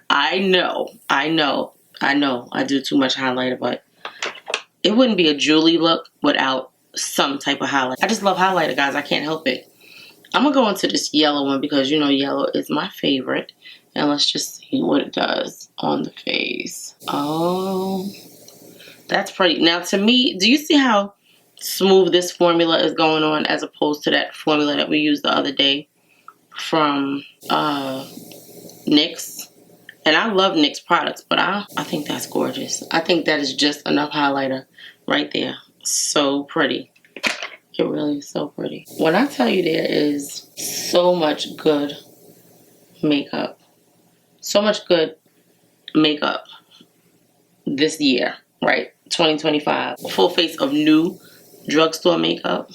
I know, I do too much highlighter, but it wouldn't be a Julie look without some type of highlight. I just love highlighter, guys. I can't help it. I'm going to go into this yellow one because, you know, yellow is my favorite. And let's just see what it does on the face. Oh, that's pretty. Now, to me, do you see how smooth this formula is going on as opposed to that formula that we used the other day from NYX. And I love NYX products, but I think that's gorgeous. I think that is just enough highlighter right there. So pretty. It really is so pretty. When I tell you there is so much good makeup, so much good makeup this year, right? 2025. Full face of new drugstore makeup.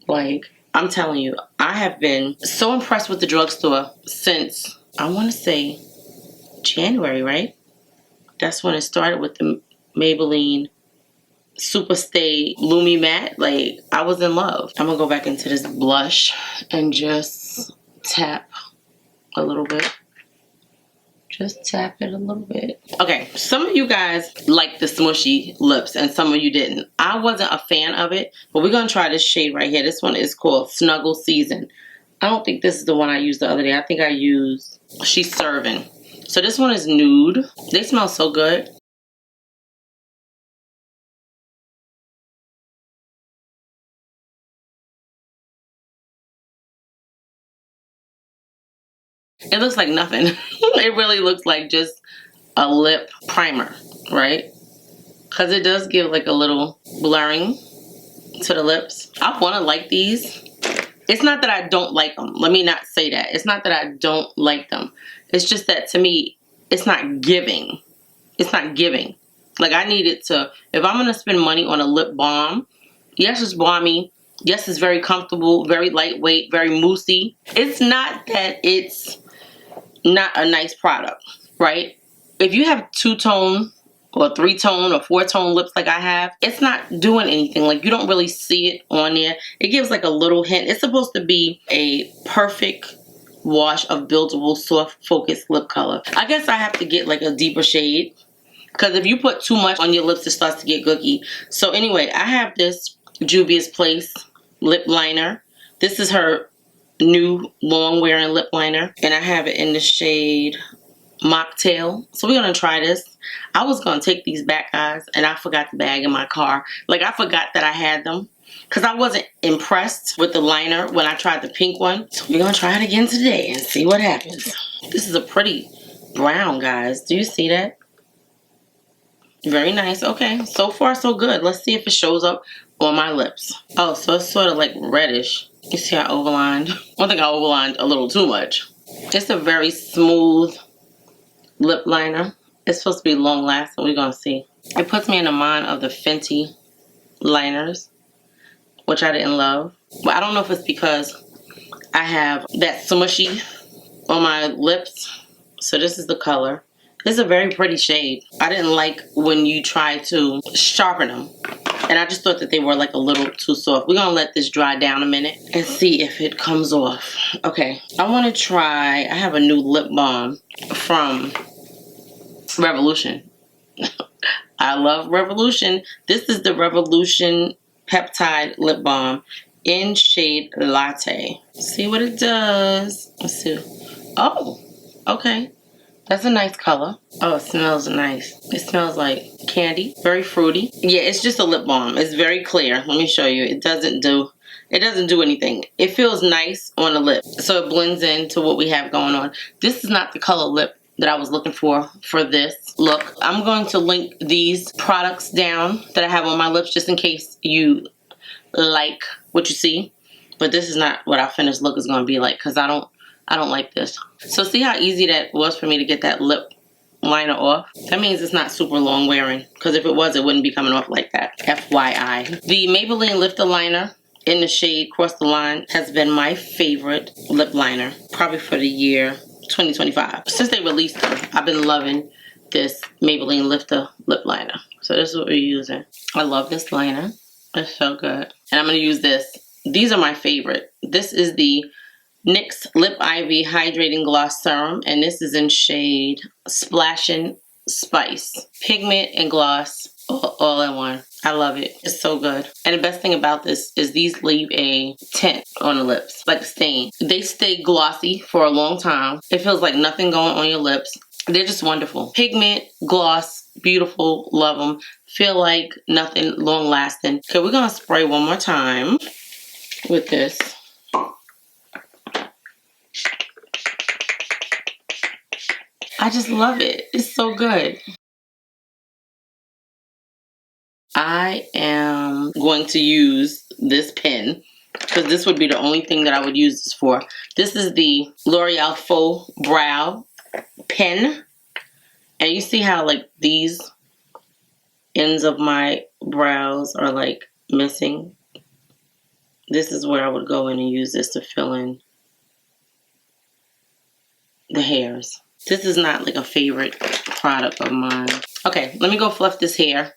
Like, I'm telling you, I have been so impressed with the drugstore since, I want to say, January, right? That's when it started with the Maybelline Super Stay Lumi Matte. Like, I was in love. I'm gonna go back into this blush and just tap a little bit. Just tap it a little bit. Okay, some of you guys like the smushy lips and some of you didn't. I wasn't a fan of it, but we're gonna try this shade right here. This one is called Snuggle Season. I don't think this is the one I used the other day. I think I used She's Serving. So this one is nude. They smell so good. It looks like nothing. It really looks like just a lip primer, right? Because it does give like a little blurring to the lips. I want to like these. It's not that I don't like them. Let me not say that. It's not that I don't like them. It's just that to me, it's not giving. It's not giving. Like, I need it to, if I'm going to spend money on a lip balm, yes, it's balmy. Yes, it's very comfortable, very lightweight, very moussey. It's not that it's not a nice product, right? If you have two-tone or three-tone or four-tone lips like I have, it's not doing anything. Like, you don't really see it on there. It gives like a little hint. It's supposed to be a perfect wash of buildable soft focused lip color. I guess I have to get like a deeper shade, because if you put too much on your lips, it starts to get gooky. So anyway, I have this Juvia's Place lip liner. This is her new long wearing lip liner, and I have it in the shade Mocktail. So we're gonna try this. I was gonna take these back, guys, and I forgot the bag in my car. Like, I forgot that I had them because I wasn't impressed with the liner when I tried the pink one. So we're gonna try it again today and see what happens. This is a pretty brown, guys. Do you see that? Very nice. Okay, so far so good. Let's see if it shows up on my lips. Oh, so it's sort of like reddish. You see I overlined? I think I overlined a little too much. It's a very smooth lip liner. It's supposed to be long lasting. We're gonna see. It puts me in the mind of the Fenty liners, which I didn't love. But I don't know if it's because I have that smushy on my lips. So this is the color. This is a very pretty shade. I didn't like when you try to sharpen them. And I just thought that they were like a little too soft. We're gonna let this dry down a minute and see if it comes off. Okay, I wanna try, I have a new lip balm from Revolution. I love Revolution. This is the Revolution Peptide Lip Balm in shade Latte. See what it does. Let's see. Oh, okay. That's a nice color. Oh, it smells nice. It smells like candy. Very fruity. Yeah, it's just a lip balm. It's very clear. Let me show you. It doesn't do anything. It feels nice on the lip. So it blends into what we have going on. This is not the color lip that I was looking for this look. I'm going to link these products down that I have on my lips just in case you like what you see. But this is not what our finished look is going to be like, because I don't like this. So see how easy that was for me to get that lip liner off? That means it's not super long wearing, because if it was, it wouldn't be coming off like that. FYI. The Maybelline Lifter Liner in the shade Cross the Line has been my favorite lip liner, probably for the year 2025. Since they released them, I've been loving this Maybelline Lifter lip liner. So this is what we're using. I love this liner. It's so good. And I'm going to use this. These are my favorite. This is the NYX Lip Ivy Hydrating Gloss Serum, and this is in shade Splashin' Spice. Pigment and gloss all in one. I love it. It's so good. And the best thing about this is these leave a tint on the lips, like a stain. They stay glossy for a long time. It feels like nothing going on your lips. They're just wonderful. Pigment, gloss, beautiful, love them. Feel like nothing long lasting. Okay, we're gonna spray one more time with this. I just love it. It's so good. I am going to use this pen because this would be the only thing that I would use this for. This is the L'Oreal Faux Brow pen. And you see how like these ends of my brows are like missing? This is where I would go in and use this to fill in the hairs. This is not like a favorite product of mine. Okay, let me go fluff this hair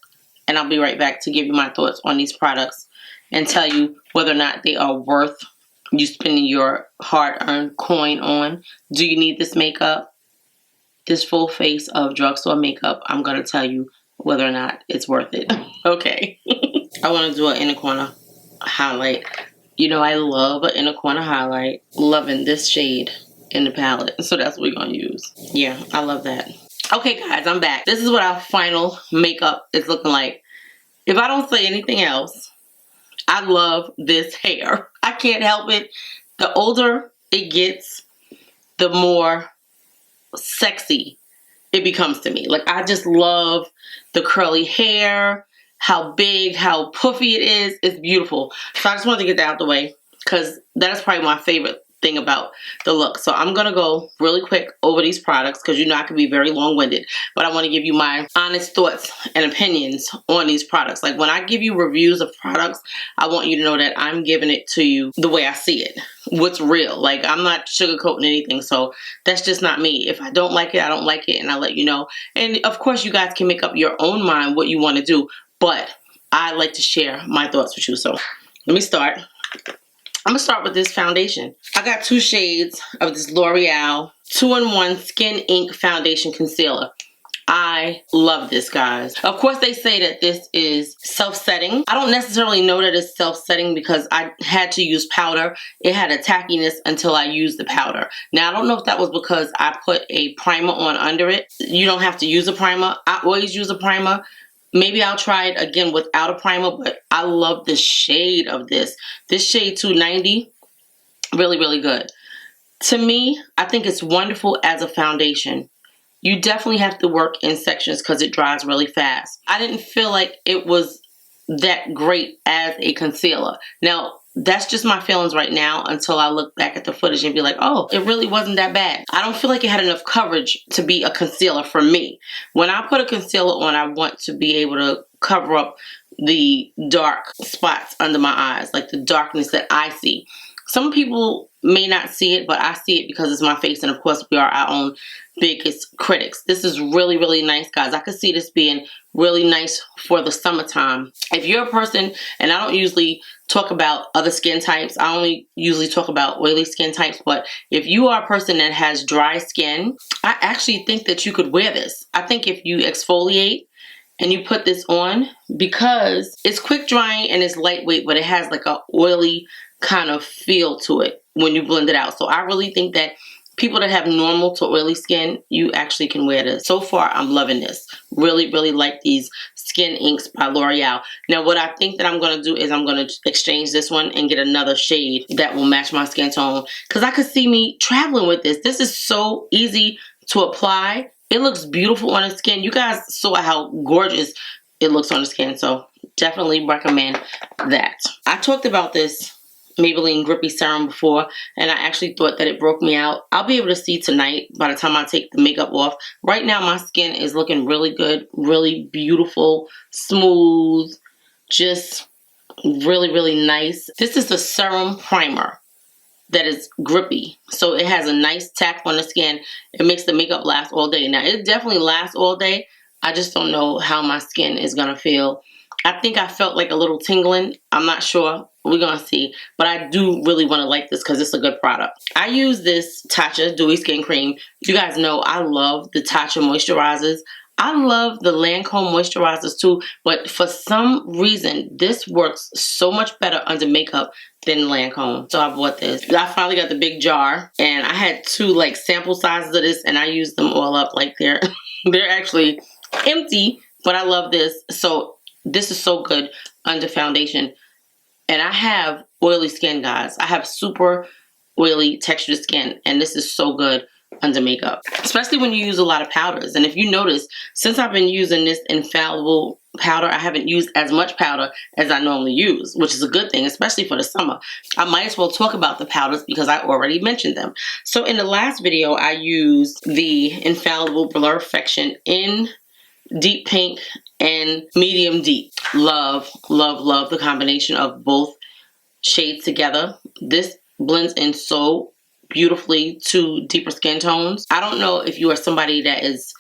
and I'll be right back to give you my thoughts on these products and tell you whether or not they are worth you spending your hard-earned coin on. Do you need this makeup? This full face of drugstore makeup, I'm going to tell you whether or not it's worth it. Okay. I want to do an inner corner highlight. You know I love an inner corner highlight. Loving this shade in the palette. So that's what we're going to use. Yeah, I love that. Okay guys, I'm back. This is what our final makeup is looking like. If I don't say anything else, I love this hair. I can't help it. The older it gets, the more sexy it becomes to me. Like, I just love the curly hair, how big, how puffy it is. It's beautiful. So I just wanted to get that out the way because that is probably my favorite thing about the look. So I'm gonna go really quick over these products because you know I can be very long-winded, but I want to give you my honest thoughts and opinions on these products. Like, when I give you reviews of products, I want you to know that I'm giving it to you the way I see it, what's real. Like, I'm not sugarcoating anything, so that's just not me. If I don't like it, I don't like it, and I let you know. And of course you guys can make up your own mind what you want to do, but I like to share my thoughts with you. So let me start. I'm going to start with this foundation. I got 2 shades of this L'Oreal 2-in-1 Skin Ink Foundation Concealer. I love this, guys. Of course, they say that this is self-setting. I don't necessarily know that it's self-setting because I had to use powder. It had a tackiness until I used the powder. Now, I don't know if that was because I put a primer on under it. You don't have to use a primer. I always use a primer. Maybe I'll try it again without a primer, but I love the shade of this. This shade 290, really, really good. To me, I think it's wonderful as a foundation. You definitely have to work in sections because it dries really fast. I didn't feel like it was that great as a concealer. Now, that's just my feelings right now until I look back at the footage and be like, oh, it really wasn't that bad. I don't feel like it had enough coverage to be a concealer for me. When I put a concealer on, I want to be able to cover up the dark spots under my eyes, like the darkness that I see. Some people may not see it, but I see it because it's my face, and of course we are our own biggest critics. This is really, really nice, guys. I could see this being really nice for the summertime. If you're a person, and I don't usually talk about other skin types, I only usually talk about oily skin types, but if you are a person that has dry skin, I actually think that you could wear this. I think if you exfoliate and you put this on, because it's quick drying and it's lightweight, but it has like a oily kind of feel to it when you blend it out. So I really think that people that have normal to oily skin, you actually can wear this. So far, I'm loving this. Really, really like these Skin Inks by L'Oreal. Now, what I think that I'm going to do is I'm going to exchange this one and get another shade that will match my skin tone. Because I could see me traveling with this. This is so easy to apply. It looks beautiful on the skin. You guys saw how gorgeous it looks on the skin. So definitely recommend that. I talked about this Maybelline Grippy Serum before, and I actually thought that it broke me out. I'll be able to see tonight by the time I take the makeup off. Right now, my skin is looking really good, really beautiful, smooth, just really, really nice. This is the Serum Primer that is grippy. So it has a nice tack on the skin. It makes the makeup last all day. Now, it definitely lasts all day. I just don't know how my skin is going to feel. I think I felt like a little tingling. I'm not sure. We're going to see. But I do really want to like this because it's a good product. I use this Tatcha Dewy Skin Cream. You guys know I love the Tatcha moisturizers. I love the Lancome moisturizers too. But for some reason, this works so much better under makeup thin Lancome. So I bought this. I finally got the big jar, and I had 2 like sample sizes of this, and I used them all up. Like they're actually empty, but I love this. So this is so good under foundation. And I have oily skin, guys. I have super oily textured skin, and this is so good under makeup, especially when you use a lot of powders. And if you notice, since I've been using this infallible powder, I haven't used as much powder as I normally use, which is a good thing, especially for the summer. I might as well talk about the powders because I already mentioned them. So in the last video, I used the infallible Blurfection in deep pink and medium deep. Love, love, love the combination of both shades together. This blends in so beautifully to deeper skin tones. I don't know if you are somebody that is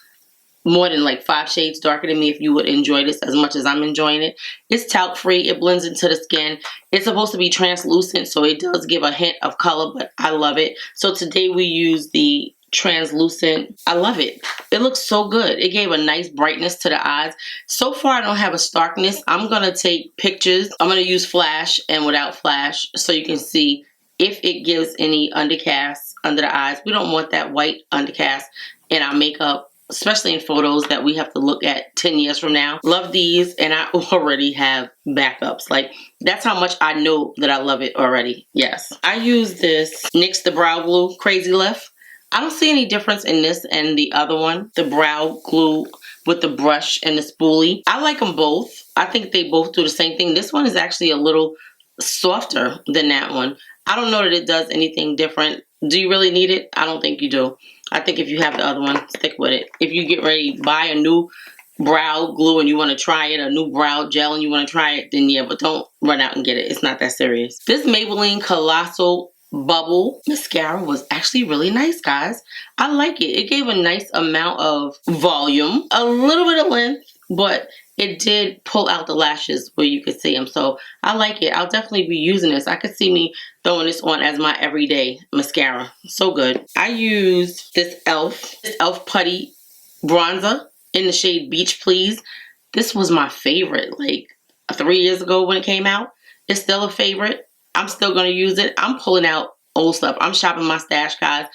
more than like 5 shades darker than me, if you would enjoy this as much as I'm enjoying it. It's talc free. It blends into the skin. It's supposed to be translucent, so it does give a hint of color, but I love it. So today we use the translucent. I love it. It looks so good. It gave a nice brightness to the eyes. So far I don't have a starkness. I'm gonna take pictures. I'm gonna use flash and without flash so you can see if it gives any undercast under the eyes. We don't want that white undercast in our makeup, especially in photos that we have to look at 10 years from now. Love these, and I already have backups. Like, that's how much I know that I love it already. Yes. I use this NYX the Brow Glue Crazy Lift. I don't see any difference in this and the other one, the brow glue with the brush and the spoolie. I like them both. I think they both do the same thing. This one is actually a little softer than that one. I don't know that it does anything different. Do you really need it? I don't think you do. I think if you have the other one, stick with it. If you get ready to buy a new brow glue and you want to try it, a new brow gel and you want to try it, then yeah, but don't run out and get it. It's not that serious. This Maybelline Colossal Bubble mascara was actually really nice, guys. I like it. It gave a nice amount of volume, a little bit of length, but it did pull out the lashes where you could see them. So I like it. I'll definitely be using this. I could see me throwing this on as my everyday mascara. So good. I used this e.l.f. Putty bronzer in the shade Beach Please. This was my favorite like 3 years ago when it came out. It's still a favorite. I'm still going to use it. I'm pulling out old stuff. I'm shopping my stash, guys.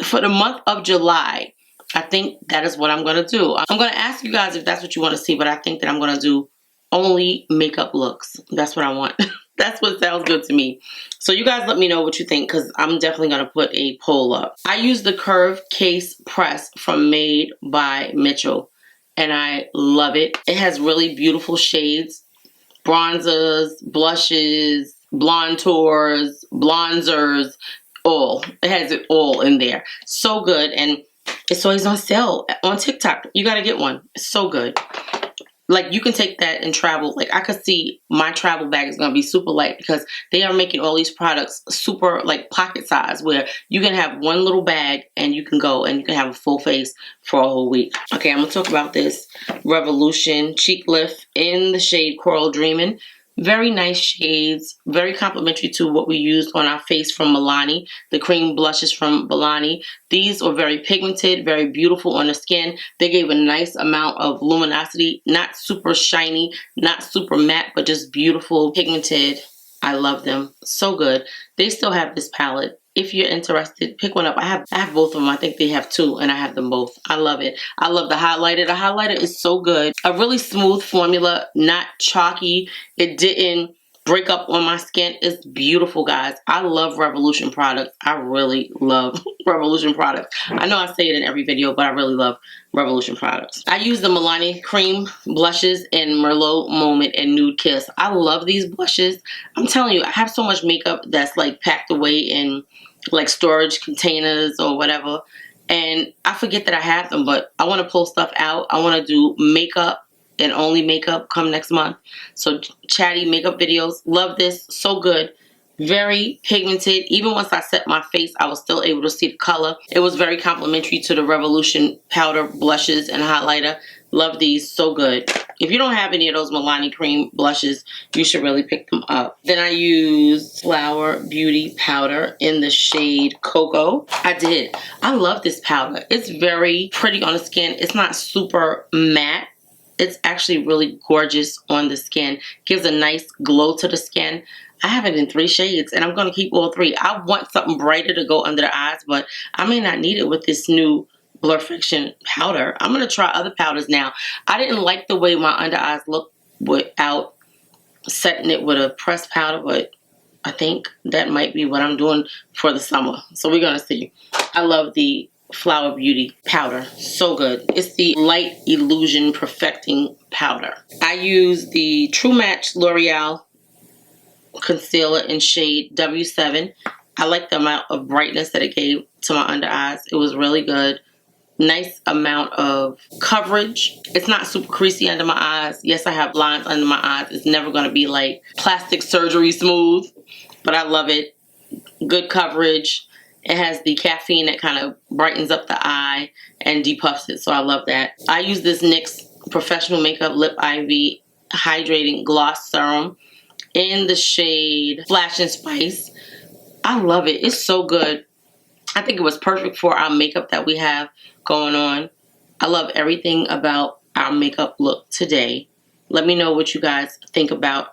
For the month of July, I think that is what I'm going to do. I'm going to ask you guys if that's what you want to see, but I think that I'm going to do only makeup looks. That's what I want. That's what sounds good to me. So you guys let me know what you think, because I'm definitely going to put a poll up. I use the Curve Case Press from Made by Mitchell, and I love it. It has really beautiful shades, bronzers, blushes, blonde tours, bronzers, all. It has it all in there. So good. And it's always on sale on TikTok. You got to get one. It's so good. Like, you can take that and travel. Like, I could see my travel bag is going to be super light because they are making all these products super, like, pocket size, where you can have one little bag and you can go and you can have a full face for a whole week. Okay, I'm going to talk about this Revolution Cheek Lift in the shade Coral Dreamin'. Very nice shades, very complimentary to what we used on our face from Milani, the cream blushes from Milani. These are very pigmented, very beautiful on the skin. They gave a nice amount of luminosity, not super shiny, not super matte, but just beautiful, pigmented. I love them. So good. They still have this palette. If you're interested, pick one up. I have both of them. I think they have 2, and I have them both. I love it. I love the highlighter. The highlighter is so good. A really smooth formula, not chalky. It didn't break up on my skin. It's beautiful, guys. I love Revolution products. I really love Revolution products. I know I say it in every video, but I really love Revolution products. I use the Milani cream blushes in Merlot Moment and Nude Kiss. I love these blushes. I'm telling you, I have so much makeup that's like packed away in like storage containers or whatever, and I forget that I have them, but I want to pull stuff out. I want to do makeup and only makeup come next month. So chatty makeup videos. Love this. So good. Very pigmented. Even once I set my face, I was still able to see the color. It was very complimentary to the Revolution powder blushes and highlighter. Love these. So good. If you don't have any of those Milani cream blushes, you should really pick them up. Then I used Flower Beauty powder in the shade Cocoa. I love this powder. It's very pretty on the skin. It's not super matte. It's actually really gorgeous on the skin. Gives a nice glow to the skin. I have it in 3 shades, and I'm going to keep all 3. I want something brighter to go under the eyes, but I may not need it with this new Blurfection powder. I'm going to try other powders now. I didn't like the way my under eyes look without setting it with a pressed powder, but I think that might be what I'm doing for the summer. So we're going to see. I love the Flower Beauty powder. So good. It's the Light Illusion Perfecting Powder. I use the True Match L'Oreal concealer in shade W7. I like the amount of brightness that it gave to my under eyes. It was really good. Nice amount of coverage. It's not super creasy under my eyes. Yes, I have lines under my eyes. It's never going to be like plastic surgery smooth, but I love it. Good coverage. It has the caffeine that kind of brightens up the eye and depuffs it, so I love that. I use this NYX Professional Makeup Lip IV Hydrating Gloss Serum in the shade Flash and Spice. I love it. It's so good. I think it was perfect for our makeup that we have going on. I love everything about our makeup look today. Let me know what you guys think about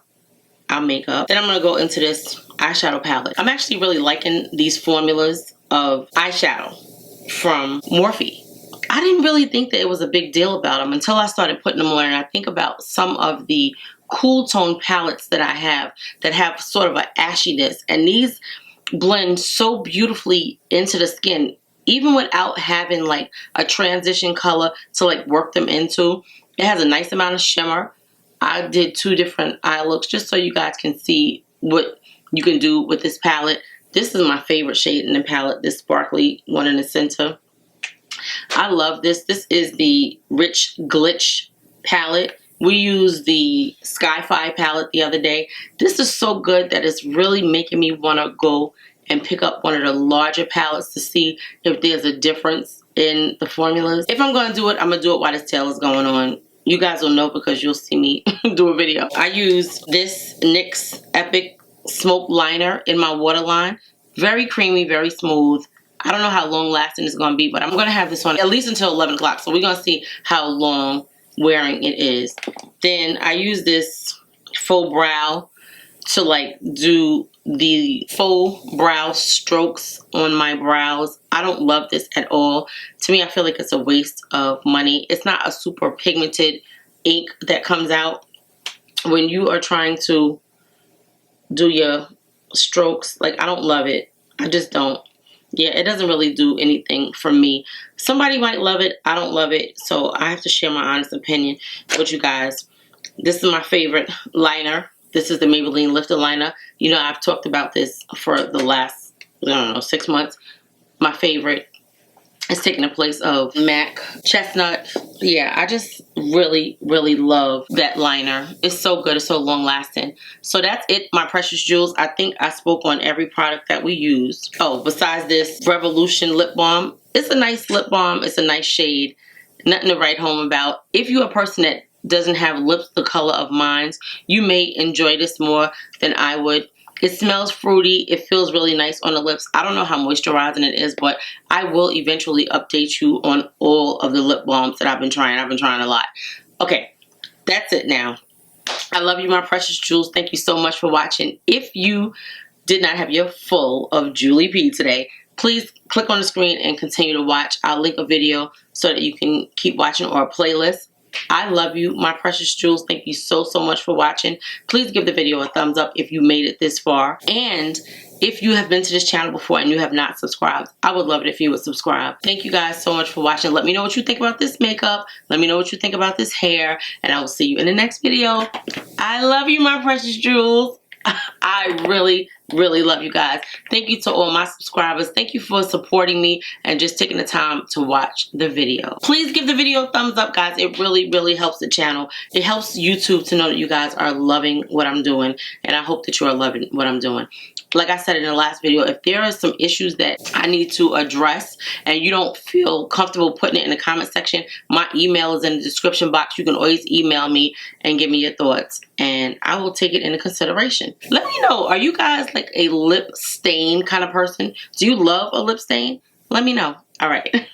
our makeup. Then I'm going to go into this eyeshadow palette. I'm actually really liking these formulas of eyeshadow from Morphe. I didn't really think that it was a big deal about them until I started putting them on, and I think about some of the cool tone palettes that I have that have sort of an ashiness, and these blend so beautifully into the skin, even without having like a transition color to like work them into. It has a nice amount of shimmer. I did 2 different eye looks just so you guys can see what you can do with this palette. This is my favorite shade in the palette, this sparkly one in the center. I love this. This is the Rich Glitch palette. We used the Sky-Fi palette the other day. This is so good that it's really making me want to go and pick up one of the larger palettes to see if there's a difference in the formulas. If I'm going to do it, I'm going to do it while this tail is going on. You guys will know because you'll see me do a video. I used this NYX Epic Smoke Liner in my waterline. Very creamy, very smooth. I don't know how long lasting it's going to be, but I'm going to have this on at least until 11 o'clock. So we're going to see how long wearing it is. Then I use this faux brow to like do the faux brow strokes on my brows. I don't love this at all. To me, I feel like it's a waste of money. It's not a super pigmented ink that comes out when you are trying to do your strokes. Like, I don't love it. I just don't. Yeah, it doesn't really do anything for me. Somebody might love it. I don't love it. So I have to share my honest opinion with you guys. This is my favorite liner. This is the Maybelline Lifter Liner. You know, I've talked about this for the last, I don't know, 6 months. My favorite. It's taking the place of MAC Chestnut. Yeah, I just really, really love that liner. It's so good. It's so long lasting. So that's it, my precious jewels. I think I spoke on every product that we used. Oh, besides this Revolution Lip Balm. It's a nice lip balm. It's a nice shade. Nothing to write home about. If you're a person that doesn't have lips the color of mine, you may enjoy this more than I would. It smells fruity. It feels really nice on the lips. I don't know how moisturizing it is, but I will eventually update you on all of the lip balms that I've been trying. I've been trying a lot. Okay, that's it now. I love you, my precious jewels. Thank you so much for watching. If you did not have your full of Julie P today, please click on the screen and continue to watch. I'll link a video so that you can keep watching, or a playlist. I love you, my precious jewels. Thank you so, so much for watching. Please give the video a thumbs up if you made it this far. And if you have been to this channel before and you have not subscribed, I would love it if you would subscribe. Thank you guys so much for watching. Let me know what you think about this makeup. Let me know what you think about this hair. And I will see you in the next video. I love you, my precious jewels. I really, really love you guys. Thank you to all my subscribers. Thank you for supporting me and just taking the time to watch the video. Please give the video a thumbs up, guys. It really, really helps the channel. It helps YouTube to know that you guys are loving what I'm doing, and I hope that you are loving what I'm doing. Like I said in the last video, if there are some issues that I need to address and you don't feel comfortable putting it in the comment section, my email is in the description box. You can always email me and give me your thoughts, and I will take it into consideration. Let me know, are you guys like a lip stain kind of person? Do you love a lip stain? Let me know. All right.